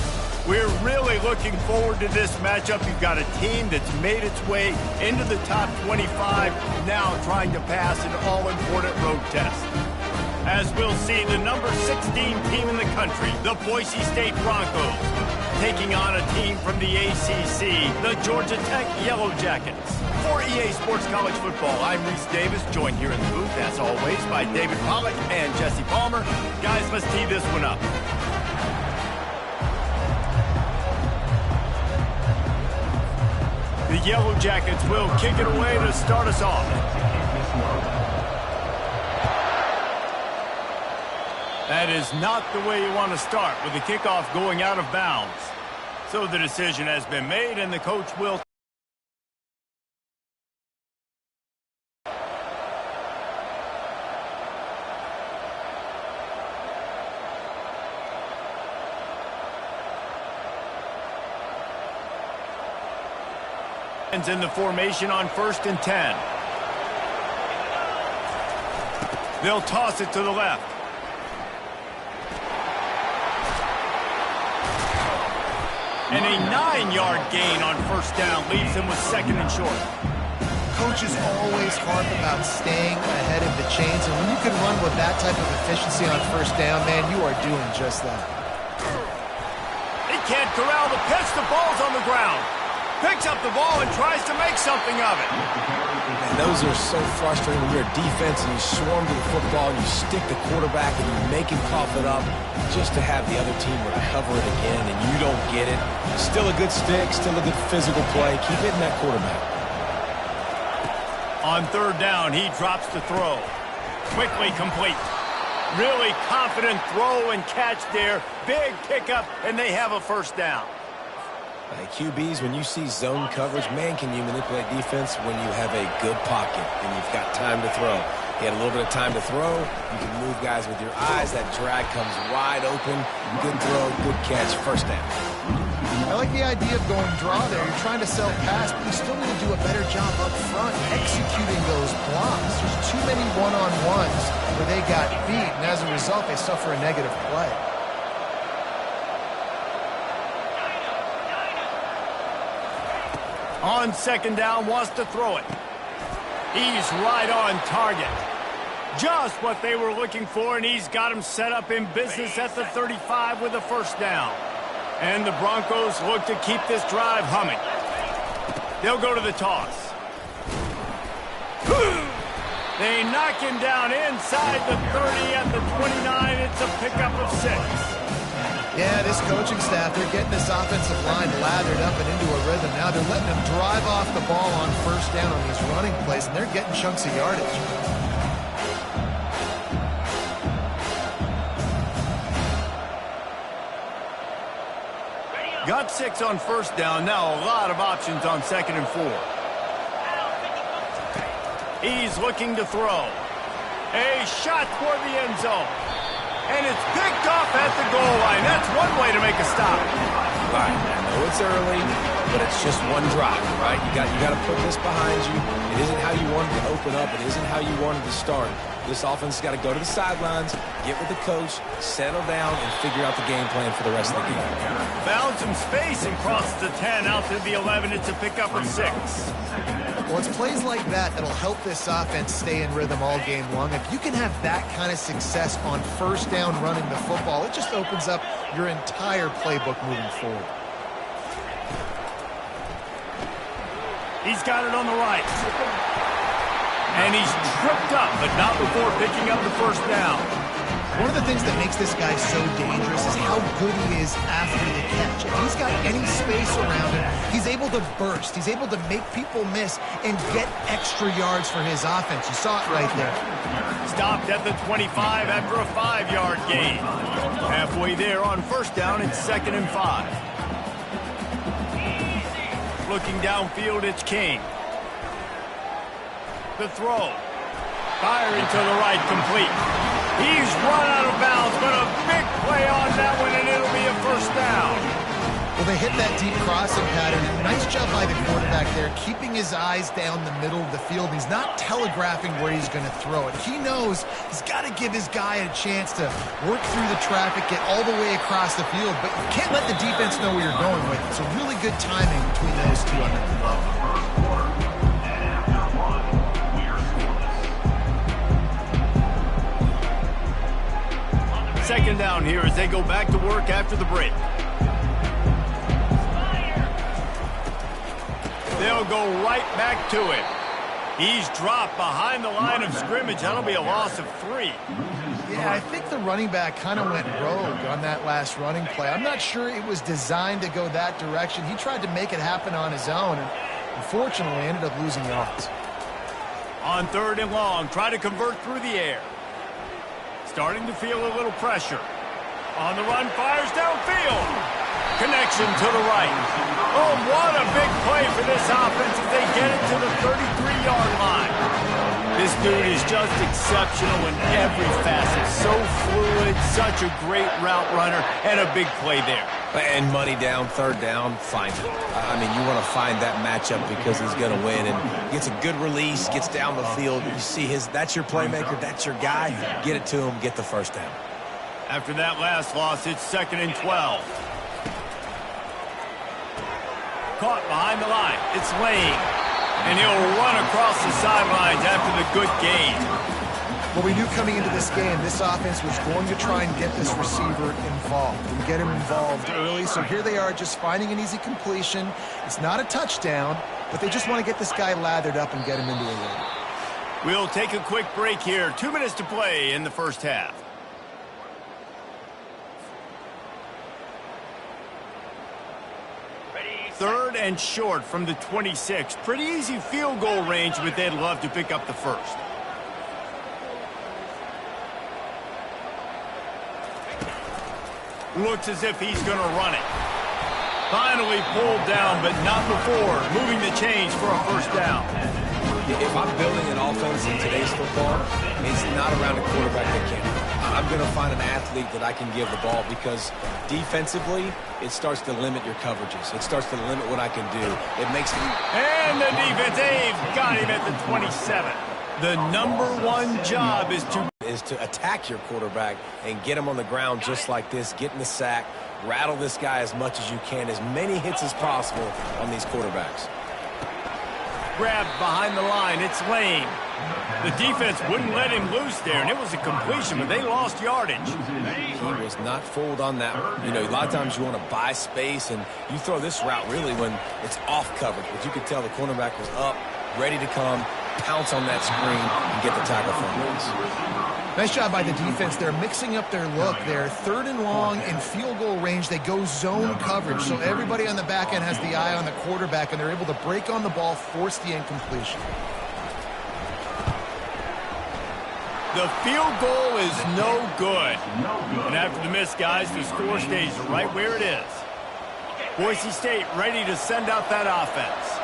We're really looking forward to this matchup. You've got a team that's made its way into the top 25, now trying to pass an all-important road test. As we'll see, the number 16 team in the country, the Boise State Broncos, taking on a team from the ACC, the Georgia Tech Yellow Jackets. For EA Sports College Football, I'm Reese Davis, joined here in the booth, as always, by David Pollack and Jesse Palmer. Guys, let's tee this one up. The Yellow Jackets will kick it away to start us off. That is not the way you want to start, with the kickoff going out of bounds. So the decision has been made, and the coach will... in the formation on 1st and 10. They'll toss it to the left. And a 9-yard gain on 1st down leaves him with 2nd and short. Coaches always harp about staying ahead of the chains, and when you can run with that type of efficiency on 1st down, man, you are doing just that. He can't corral the pitch. The ball's on the ground. Picks up the ball and tries to make something of it. Man, those are so frustrating when you're a defense and you swarm to the football and you stick the quarterback and you make him cough it up just to have the other team recover it again and you don't get it. Still a good stick, still a good physical play. Keep hitting that quarterback. On 3rd down, he drops to throw. Quickly complete. Really confident throw and catch there. Big pickup, and they have a 1st down. QBs, when you see zone coverage, man, can you manipulate defense when you have a good pocket and you've got time to throw. He had a little bit of time to throw. You can move guys with your eyes. That drag comes wide open. Good throw, good catch, 1st down. I like the idea of going draw there. You're trying to sell pass, but you still need to do a better job up front executing those blocks. There's too many one-on-ones where they got beat, and as a result, they suffer a negative play. On 2nd down, wants to throw it. He's right on target. Just what they were looking for, and he's got him set up in business at the 35 with a 1st down. And the Broncos look to keep this drive humming. They'll go to the toss. They knock him down inside the 30 at the 29. It's a pickup of 6. Yeah, this coaching staff, they're getting this offensive line lathered up and into a rhythm. Now they're letting them drive off the ball on 1st down on these running plays, and they're getting chunks of yardage. Got 6 on 1st down. Now a lot of options on 2nd and 4. He's looking to throw. A shot toward the end zone. And it's picked off at the goal line. That's one way to make a stop. All right, I know it's early, but it's just one drive, right? You got to put this behind you. It isn't how you wanted to open up. It isn't how you wanted to start. This offense has got to go to the sidelines, get with the coach, settle down, and figure out the game plan for the rest of the game. Found some space and crosses the 10 out to the 11. It's a pickup of 6. Well, it's plays like that that'll help this offense stay in rhythm all game long. If you can have that kind of success on 1st down running the football, it just opens up your entire playbook moving forward. He's got it on the right. And he's tripped up, but not before picking up the 1st down. One of the things that makes this guy so dangerous is how good he is after the catch. If he's got any space around him, he's able to burst. He's able to make people miss and get extra yards for his offense. You saw it right there. Stopped at the 25 after a 5-yard gain. Halfway there on 1st down, it's 2nd and 5. Looking downfield, it's King. The throw. Firing to the right, complete. He's run out of bounds, but a big play on that one, and it'll be a 1st down. Well, they hit that deep crossing pattern. Nice job by the quarterback there, keeping his eyes down the middle of the field. He's not telegraphing where he's going to throw it. He knows he's got to give his guy a chance to work through the traffic, get all the way across the field, but you can't let the defense know where you're going with it. So really good timing between those two on that. 2nd down here as they go back to work after the break. They'll go right back to it. He's dropped behind the line of scrimmage. That'll be a loss of 3. Yeah, I think the running back kind of went rogue on that last running play. I'm not sure it was designed to go that direction. He tried to make it happen on his own, and unfortunately ended up losing yards. On 3rd and long, try to convert through the air. Starting to feel a little pressure. On the run, fires downfield. Connection to the right. Oh, what a big play for this offense as they get it to the 33-yard line. This dude is just exceptional in every facet. So fluid, such a great route runner, and a big play there. And money down, 3rd down, find it. I mean, you want to find that matchup because he's going to win. And gets a good release, gets down the field. You see that's your playmaker, that's your guy. Get it to him, get the 1st down. After that last loss, it's 2nd and 12. Caught behind the line. It's Lane. And he'll run across the sidelines after the good gain. Well, we knew coming into this game, this offense was going to try and get this receiver involved and get him involved early. So here they are just finding an easy completion. It's not a touchdown, but they just want to get this guy lathered up and get him into a win. We'll take a quick break here. 2 minutes to play in the first half. Third and short from the 26. Pretty easy field goal range, but they'd love to pick up the first. Looks as if he's going to run it. Finally pulled down, but not before moving the chains for a 1st down. If I'm building an offense in today's football, it's not around a quarterback that can. I'm going to find an athlete that I can give the ball because defensively, it starts to limit your coverages. It starts to limit what I can do. It makes me... And the defense, they've got him at the 27. The #1 job is to attack your quarterback and get him on the ground just like this, get in the sack, rattle this guy as much as you can, as many hits as possible on these quarterbacks. Grabbed behind the line, it's Lane. The defense wouldn't let him loose there, and it was a completion, but they lost yardage. He was not fooled on that one. You know, a lot of times you want to buy space, and you throw this route really when it's off coverage, but you could tell the cornerback was up, ready to come, pounce on that screen, and get the tackle for him. Nice job by the defense. They're mixing up their look. They're 3rd and long in field goal range. They go zone coverage, so everybody on the back end has the eye on the quarterback, and they're able to break on the ball, force the incompletion. The field goal is no good. And after the miss, guys, the score stays right where it is. Boise State ready to send out that offense.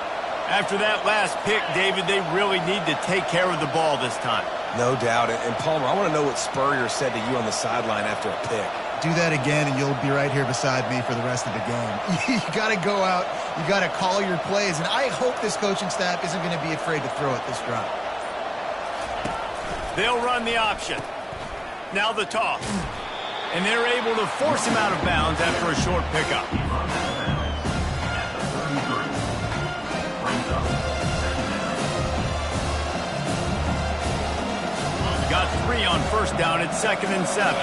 After that last pick, David, they really need to take care of the ball this time. No doubt. And Palmer, I want to know what Spurrier said to you on the sideline after a pick. Do that again, and you'll be right here beside me for the rest of the game. You got to go out. You got to call your plays, and I hope this coaching staff isn't going to be afraid to throw it this drive. They'll run the option. Now the toss. And they're able to force him out of bounds after a short pickup. Got 3 on 1st down at 2nd and 7.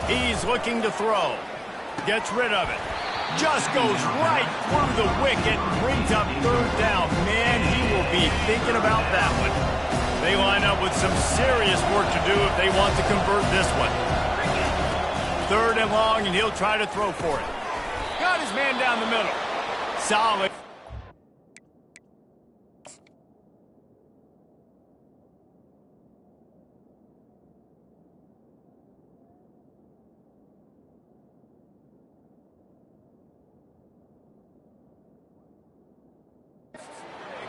He's looking to throw. Gets rid of it. Just goes right through the wicket and brings up 3rd down. Man, he will be thinking about that one. They line up with some serious work to do if they want to convert this one. 3rd and long, and he'll try to throw for it. Got his man down the middle. Solid.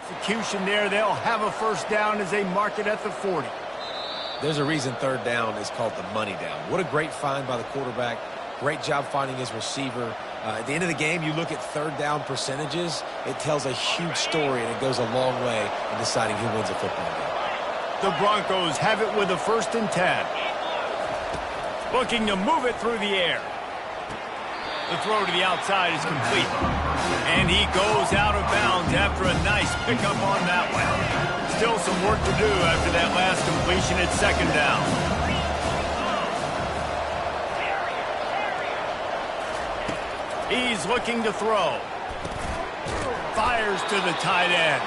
Execution there. They'll have a 1st down as they mark it at the 40. There's a reason 3rd down is called the money down. What a great find by the quarterback. Great job finding his receiver. At the end of the game, you look at 3rd down percentages. It tells a huge story, and it goes a long way in deciding who wins a football game. The Broncos have it with a 1st and 10. Looking to move it through the air. The throw to the outside is complete. And he goes out of bounds after a nice pickup on that one. Still some work to do after that last completion at 2nd down. He's looking to throw. Fires to the tight end.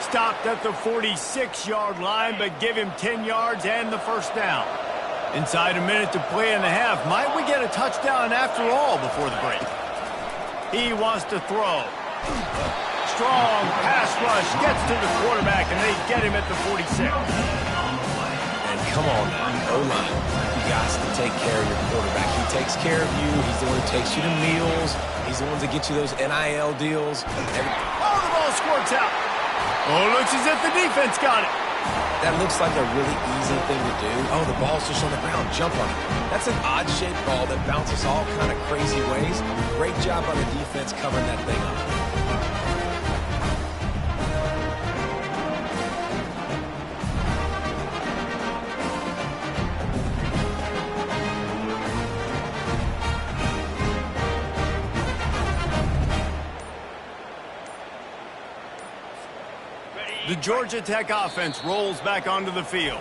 Stopped at the 46-yard line, but give him 10 yards and the first down. Inside a minute to play in the half. Might we get a touchdown after all before the break? He wants to throw. Strong pass rush. Gets to the quarterback, and they get him at the 46. And come on now, O-line. You got to take care of your quarterback. He takes care of you. He's the one who takes you to meals. He's the one that gets you those NIL deals. Oh, the ball squirts out. Oh, looks as if the defense got it. That looks like a really easy thing to do. Oh, the ball's just on the ground. Jump on it. That's an odd-shaped ball that bounces all kind of crazy ways. Great job by the defense covering that thing up. The Georgia Tech offense rolls back onto the field.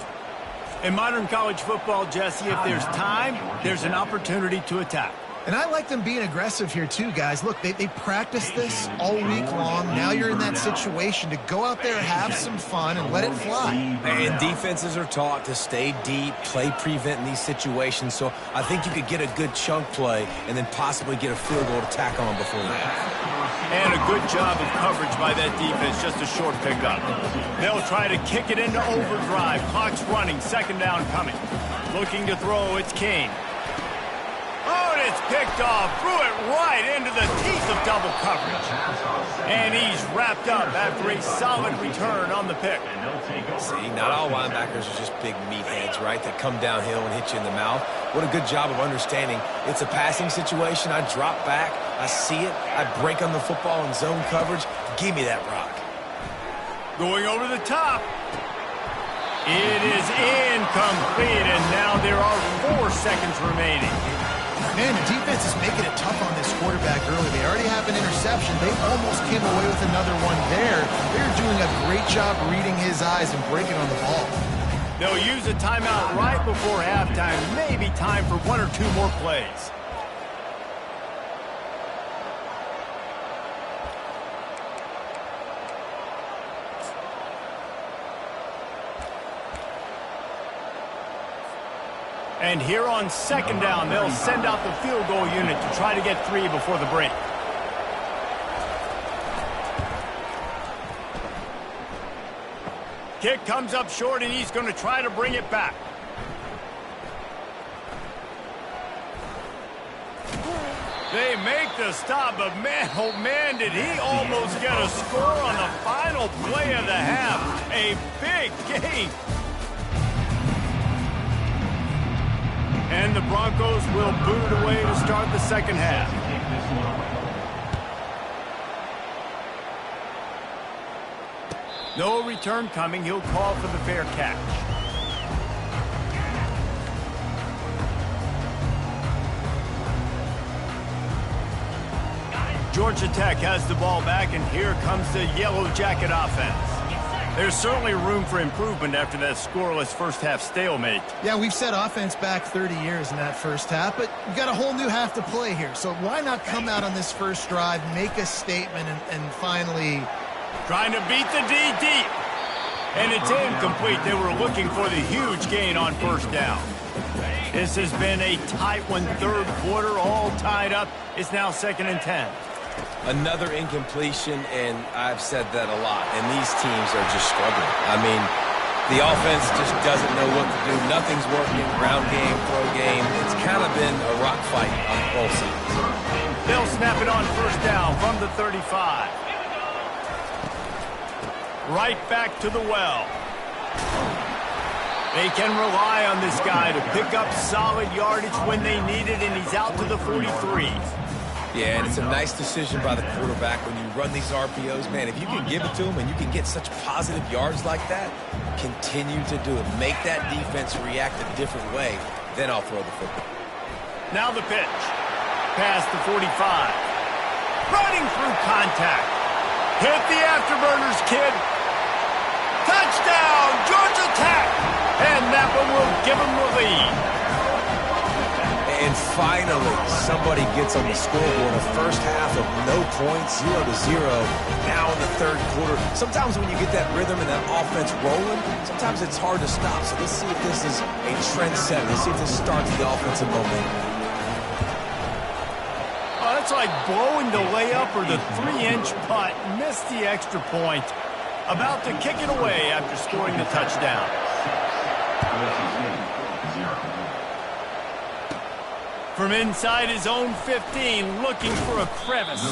In modern college football, Jesse, if there's time, there's an opportunity to attack. And I like them being aggressive here too, guys. Look, they practice this all week long. Now you're in that situation to go out there, have some fun, and let it fly. And defenses are taught to stay deep, play prevent in these situations. So I think you could get a good chunk play and then possibly get a field goal to tack on before the half. And a good job of coverage by that defense, just a short pickup. They'll try to kick it into overdrive. Clock's running, second down coming. Looking to throw, it's Kane. Oh, and it's picked off, threw it right into the teeth of double coverage. And he's wrapped up after a solid return on the pick. See, not all linebackers are just big meatheads, right, that come downhill and hit you in the mouth. What a good job of understanding. It's a passing situation. I drop back. I see it. I break on the football in zone coverage. Give me that rock. Going over the top. It is incomplete, and now there are 4 seconds remaining. Man, the defense is making it tough on this quarterback early. They already have an interception. They almost came away with another one there. They're doing a great job reading his eyes and breaking on the ball. They'll use a timeout right before halftime. Maybe time for 1 or 2 more plays. And here on second down, they'll send out the field goal unit to try to get 3 before the break. Kick comes up short, and he's going to try to bring it back. They make the stop, but man, oh man, did he almost get a score on the final play of the half. A big game. And the Broncos will boot it away to start the second half. No return coming. He'll call for the fair catch. Georgia Tech has the ball back, and here comes the Yellow Jacket offense. There's certainly room for improvement after that scoreless first-half stalemate. Yeah, we've set offense back 30 years in that first half, but we've got a whole new half to play here. So why not come out on this first drive, make a statement, and finally... Trying to beat the D deep. And it's incomplete. They were looking for the huge gain on first down. This has been a tight one, third quarter, all tied up. It's now 2nd and 10. Another incompletion, and I've said that a lot, and these teams are just struggling. I mean, the offense just doesn't know what to do. Nothing's working. Ground game, throw game. It's kind of been a rock fight on both sides. They'll snap it on first down from the 35. Right back to the well. They can rely on this guy to pick up solid yardage when they need it, and he's out to the 43. Yeah, and it's a nice decision by the quarterback when you run these RPOs. Man, if you can give it to him and you can get such positive yards like that, continue to do it. Make that defense react a different way, then I'll throw the football. Now the pitch. Past the 45. Running through contact. Hit the afterburners, kid. Touchdown, Georgia Tech. And that one will give them the lead. And finally, somebody gets on the scoreboard. A first half of no points, 0-0. Now in the third quarter. Sometimes when you get that rhythm and that offense rolling, sometimes it's hard to stop. So let's see if this is a trend set. Let's see if this starts the offensive momentum. Oh, that's like blowing the layup or the 3-inch putt. Missed the extra point. About to kick it away after scoring the touchdown. From inside his own 15, looking for a crevice.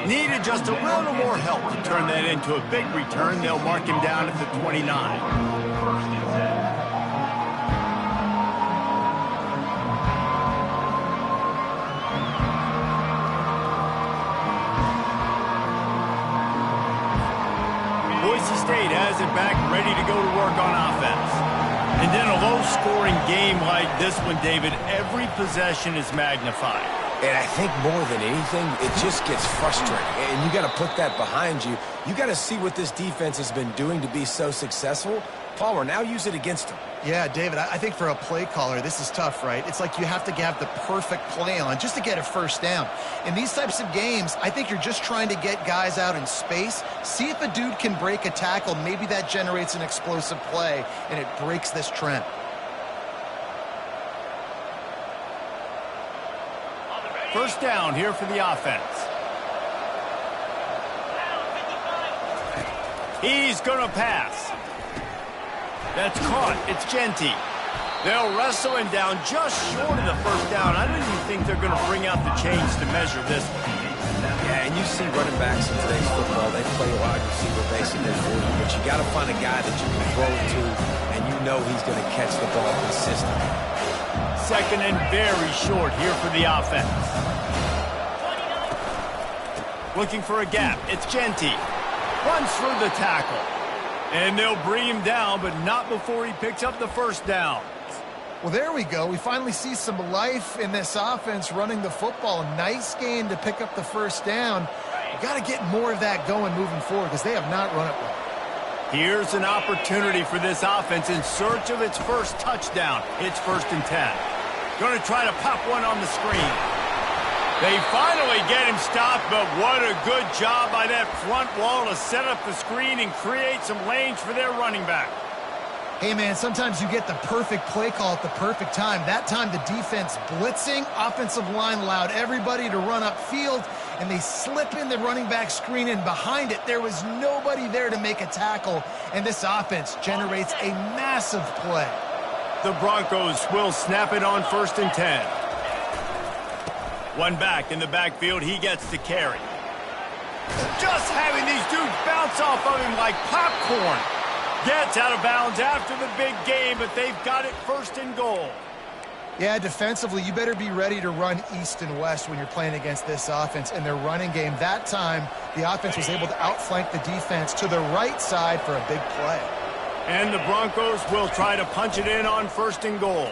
Needed just a little more help to turn that into a big return. They'll mark him down at the 29. Boise State has it back, ready to go to work on offense. And in a low-scoring game like this one, David, every possession is magnified. And I think more than anything, it just gets frustrating. And you got to put that behind you. You got to see what this defense has been doing to be so successful. Palmer, now use it against them. Yeah, David, I think for a play caller, this is tough, right? It's like you have to have the perfect play on just to get a first down. In these types of games, I think you're just trying to get guys out in space, see if a dude can break a tackle. Maybe that generates an explosive play, and it breaks this trend. First down here for the offense. He's going to pass. That's caught. It's Genty. They'll wrestle him down just short of the first down. I don't even think they're going to bring out the chains to measure this one. Yeah, and you see running backs in today's football, they play wide receiver basically for you, but you got to find a guy that you can throw it to, and you know he's going to catch the ball consistently. Second and very short here for the offense. Looking for a gap. It's Genty. Runs through the tackle. And they'll bring him down, but not before he picks up the first down. Well, there we go. We finally see some life in this offense running the football. Nice game to pick up the first down. You got to get more of that going moving forward because they have not run it well. Here's an opportunity for this offense in search of its first touchdown. It's 1st and 10. Going to try to pop one on the screen. They finally get him stopped, but what a good job by that front wall to set up the screen and create some lanes for their running back. Hey, man, sometimes you get the perfect play call at the perfect time. That time the defense blitzing, offensive line allowed everybody to run upfield, and they slip in the running back screen, and behind it there was nobody there to make a tackle, and this offense generates a massive play. The Broncos will snap it on 1st and 10. One back in the backfield, he gets the carry. Just having these dudes bounce off of him like popcorn. Gets out of bounds after the big game, but they've got it 1st and goal. Yeah, defensively, you better be ready to run east and west when you're playing against this offense. In their running game, that time, the offense was able to outflank the defense to the right side for a big play. And the Broncos will try to punch it in on 1st and goal.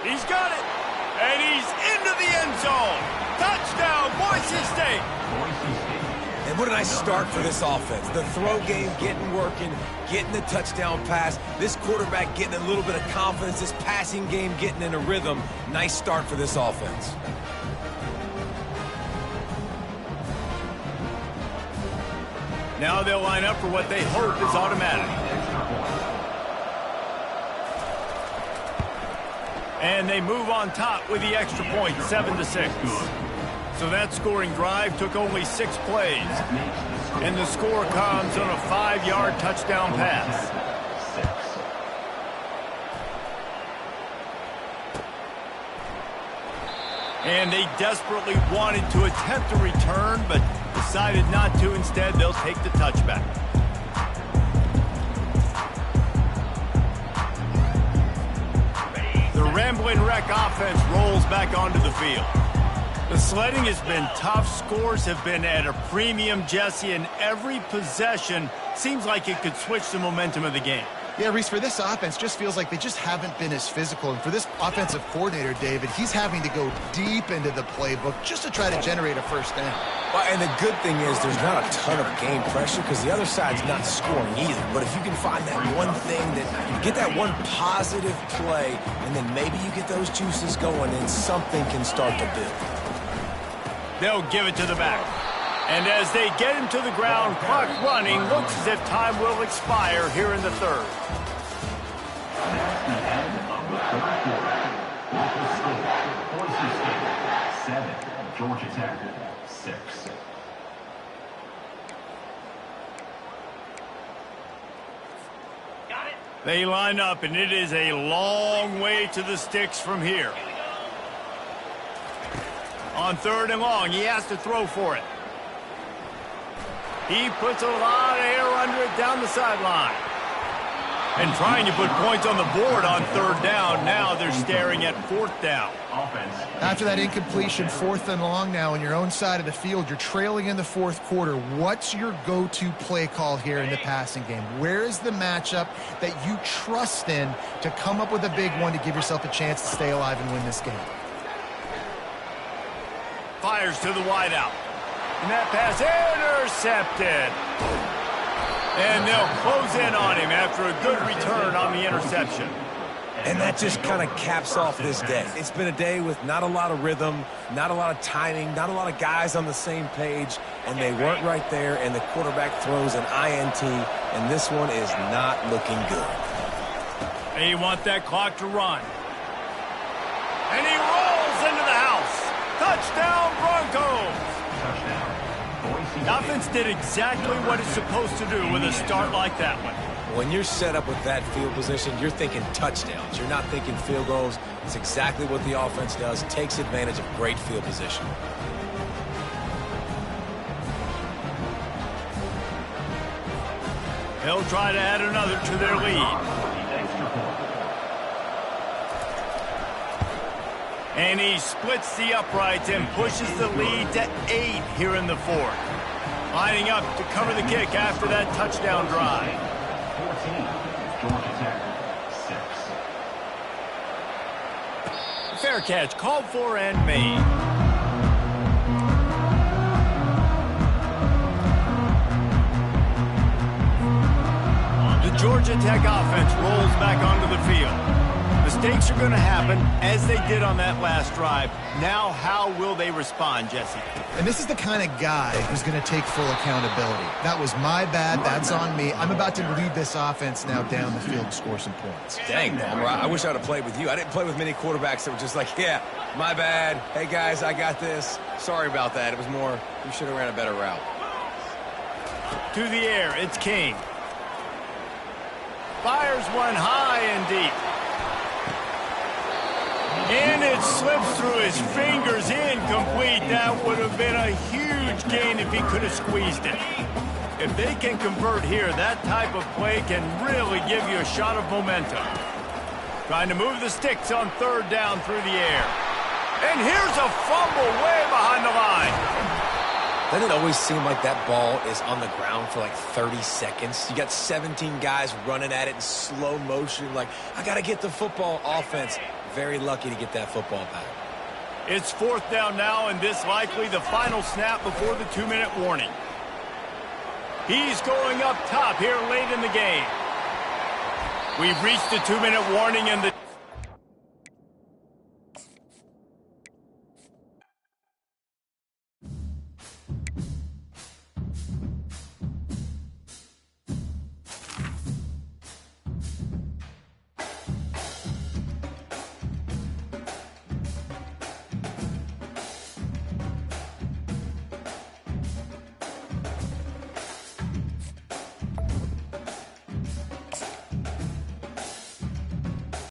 He's got it. And he's into the end zone. Touchdown, Boise State. And what a nice start for this offense. The throw game getting working, getting the touchdown pass. This quarterback getting a little bit of confidence. This passing game getting in a rhythm. Nice start for this offense. Now they'll line up for what they hope is automatic. And they move on top with the extra point, 7-6. So that scoring drive took only 6 plays. And the score comes on a 5-yard touchdown pass. And they desperately wanted to attempt a return, but decided not to. Instead, they'll take the touchback. The Ramblin' Wreck offense rolls back onto the field. The sledding has been tough. Scores have been at a premium, Jesse, and every possession seems like it could switch the momentum of the game. Yeah, Reese, for this offense, just feels like they just haven't been as physical. And for this offensive coordinator, David, he's having to go deep into the playbook just to try to generate a first down. Well, and the good thing is there's not a ton of game pressure because the other side's not scoring either. But if you can find that one thing, that you get that one positive play, and then maybe you get those juices going, and something can start to build. They'll give it to the back. And as they get him to the ground, clock running, looks as if time will expire here in the third. That's the end of the third quarter. Local State, Boise State, 7. Georgia Tech, 6. They line up, and it is a long way to the sticks from here. On 3rd and long, he has to throw for it. He puts a lot of air under it down the sideline. And trying to put points on the board on 3rd down. Now they're staring at 4th down. After that incompletion, 4th and long now on your own side of the field, you're trailing in the 4th quarter. What's your go-to play call here in the passing game? Where is the matchup that you trust in to come up with a big one to give yourself a chance to stay alive and win this game? Fires to the wideout. And that pass intercepted. And they'll close in on him after a good return on the interception. And that just kind of caps off this day. It's been a day with not a lot of rhythm, not a lot of timing, not a lot of guys on the same page, and they weren't right there, and the quarterback throws an INT, and this one is not looking good. They want that clock to run. And he rolls into the house. Touchdown, Broncos! The offense did exactly what it's supposed to do with a start like that one. When you're set up with that field position, you're thinking touchdowns. You're not thinking field goals. It's exactly what the offense does. Takes advantage of great field position. They'll try to add another to their lead. And he splits the uprights and pushes the lead to 8 here in the 4th. Lining up to cover the kick after that touchdown drive. 14, Georgia Tech, 6. Fair catch, called for and made. The Georgia Tech offense rolls back onto the field. Mistakes are going to happen, as they did on that last drive. Now, how will they respond, Jesse? And this is the kind of guy who's going to take full accountability. That was my bad. That's on me. I'm about to lead this offense now down the field and score some points. Dang, Palmer, I wish I would have played with you. I didn't play with many quarterbacks that were just like, yeah, my bad. Hey, guys, I got this. Sorry about that. It was more, you should have ran a better route. To the air, it's King. Fires one high and deep. And it slips through his fingers, incomplete. That would have been a huge gain if he could have squeezed it. If they can convert here, that type of play can really give you a shot of momentum. Trying to move the sticks on 3rd down through the air. And here's a fumble way behind the line. Doesn't it always seem like that ball is on the ground for like 30 seconds? You got 17 guys running at it in slow motion, like, I got to get the football. Offense very lucky to get that football back. It's 4th down now, and this likely the final snap before the 2-minute warning. He's going up top here late in the game. We've reached the 2-minute warning, and the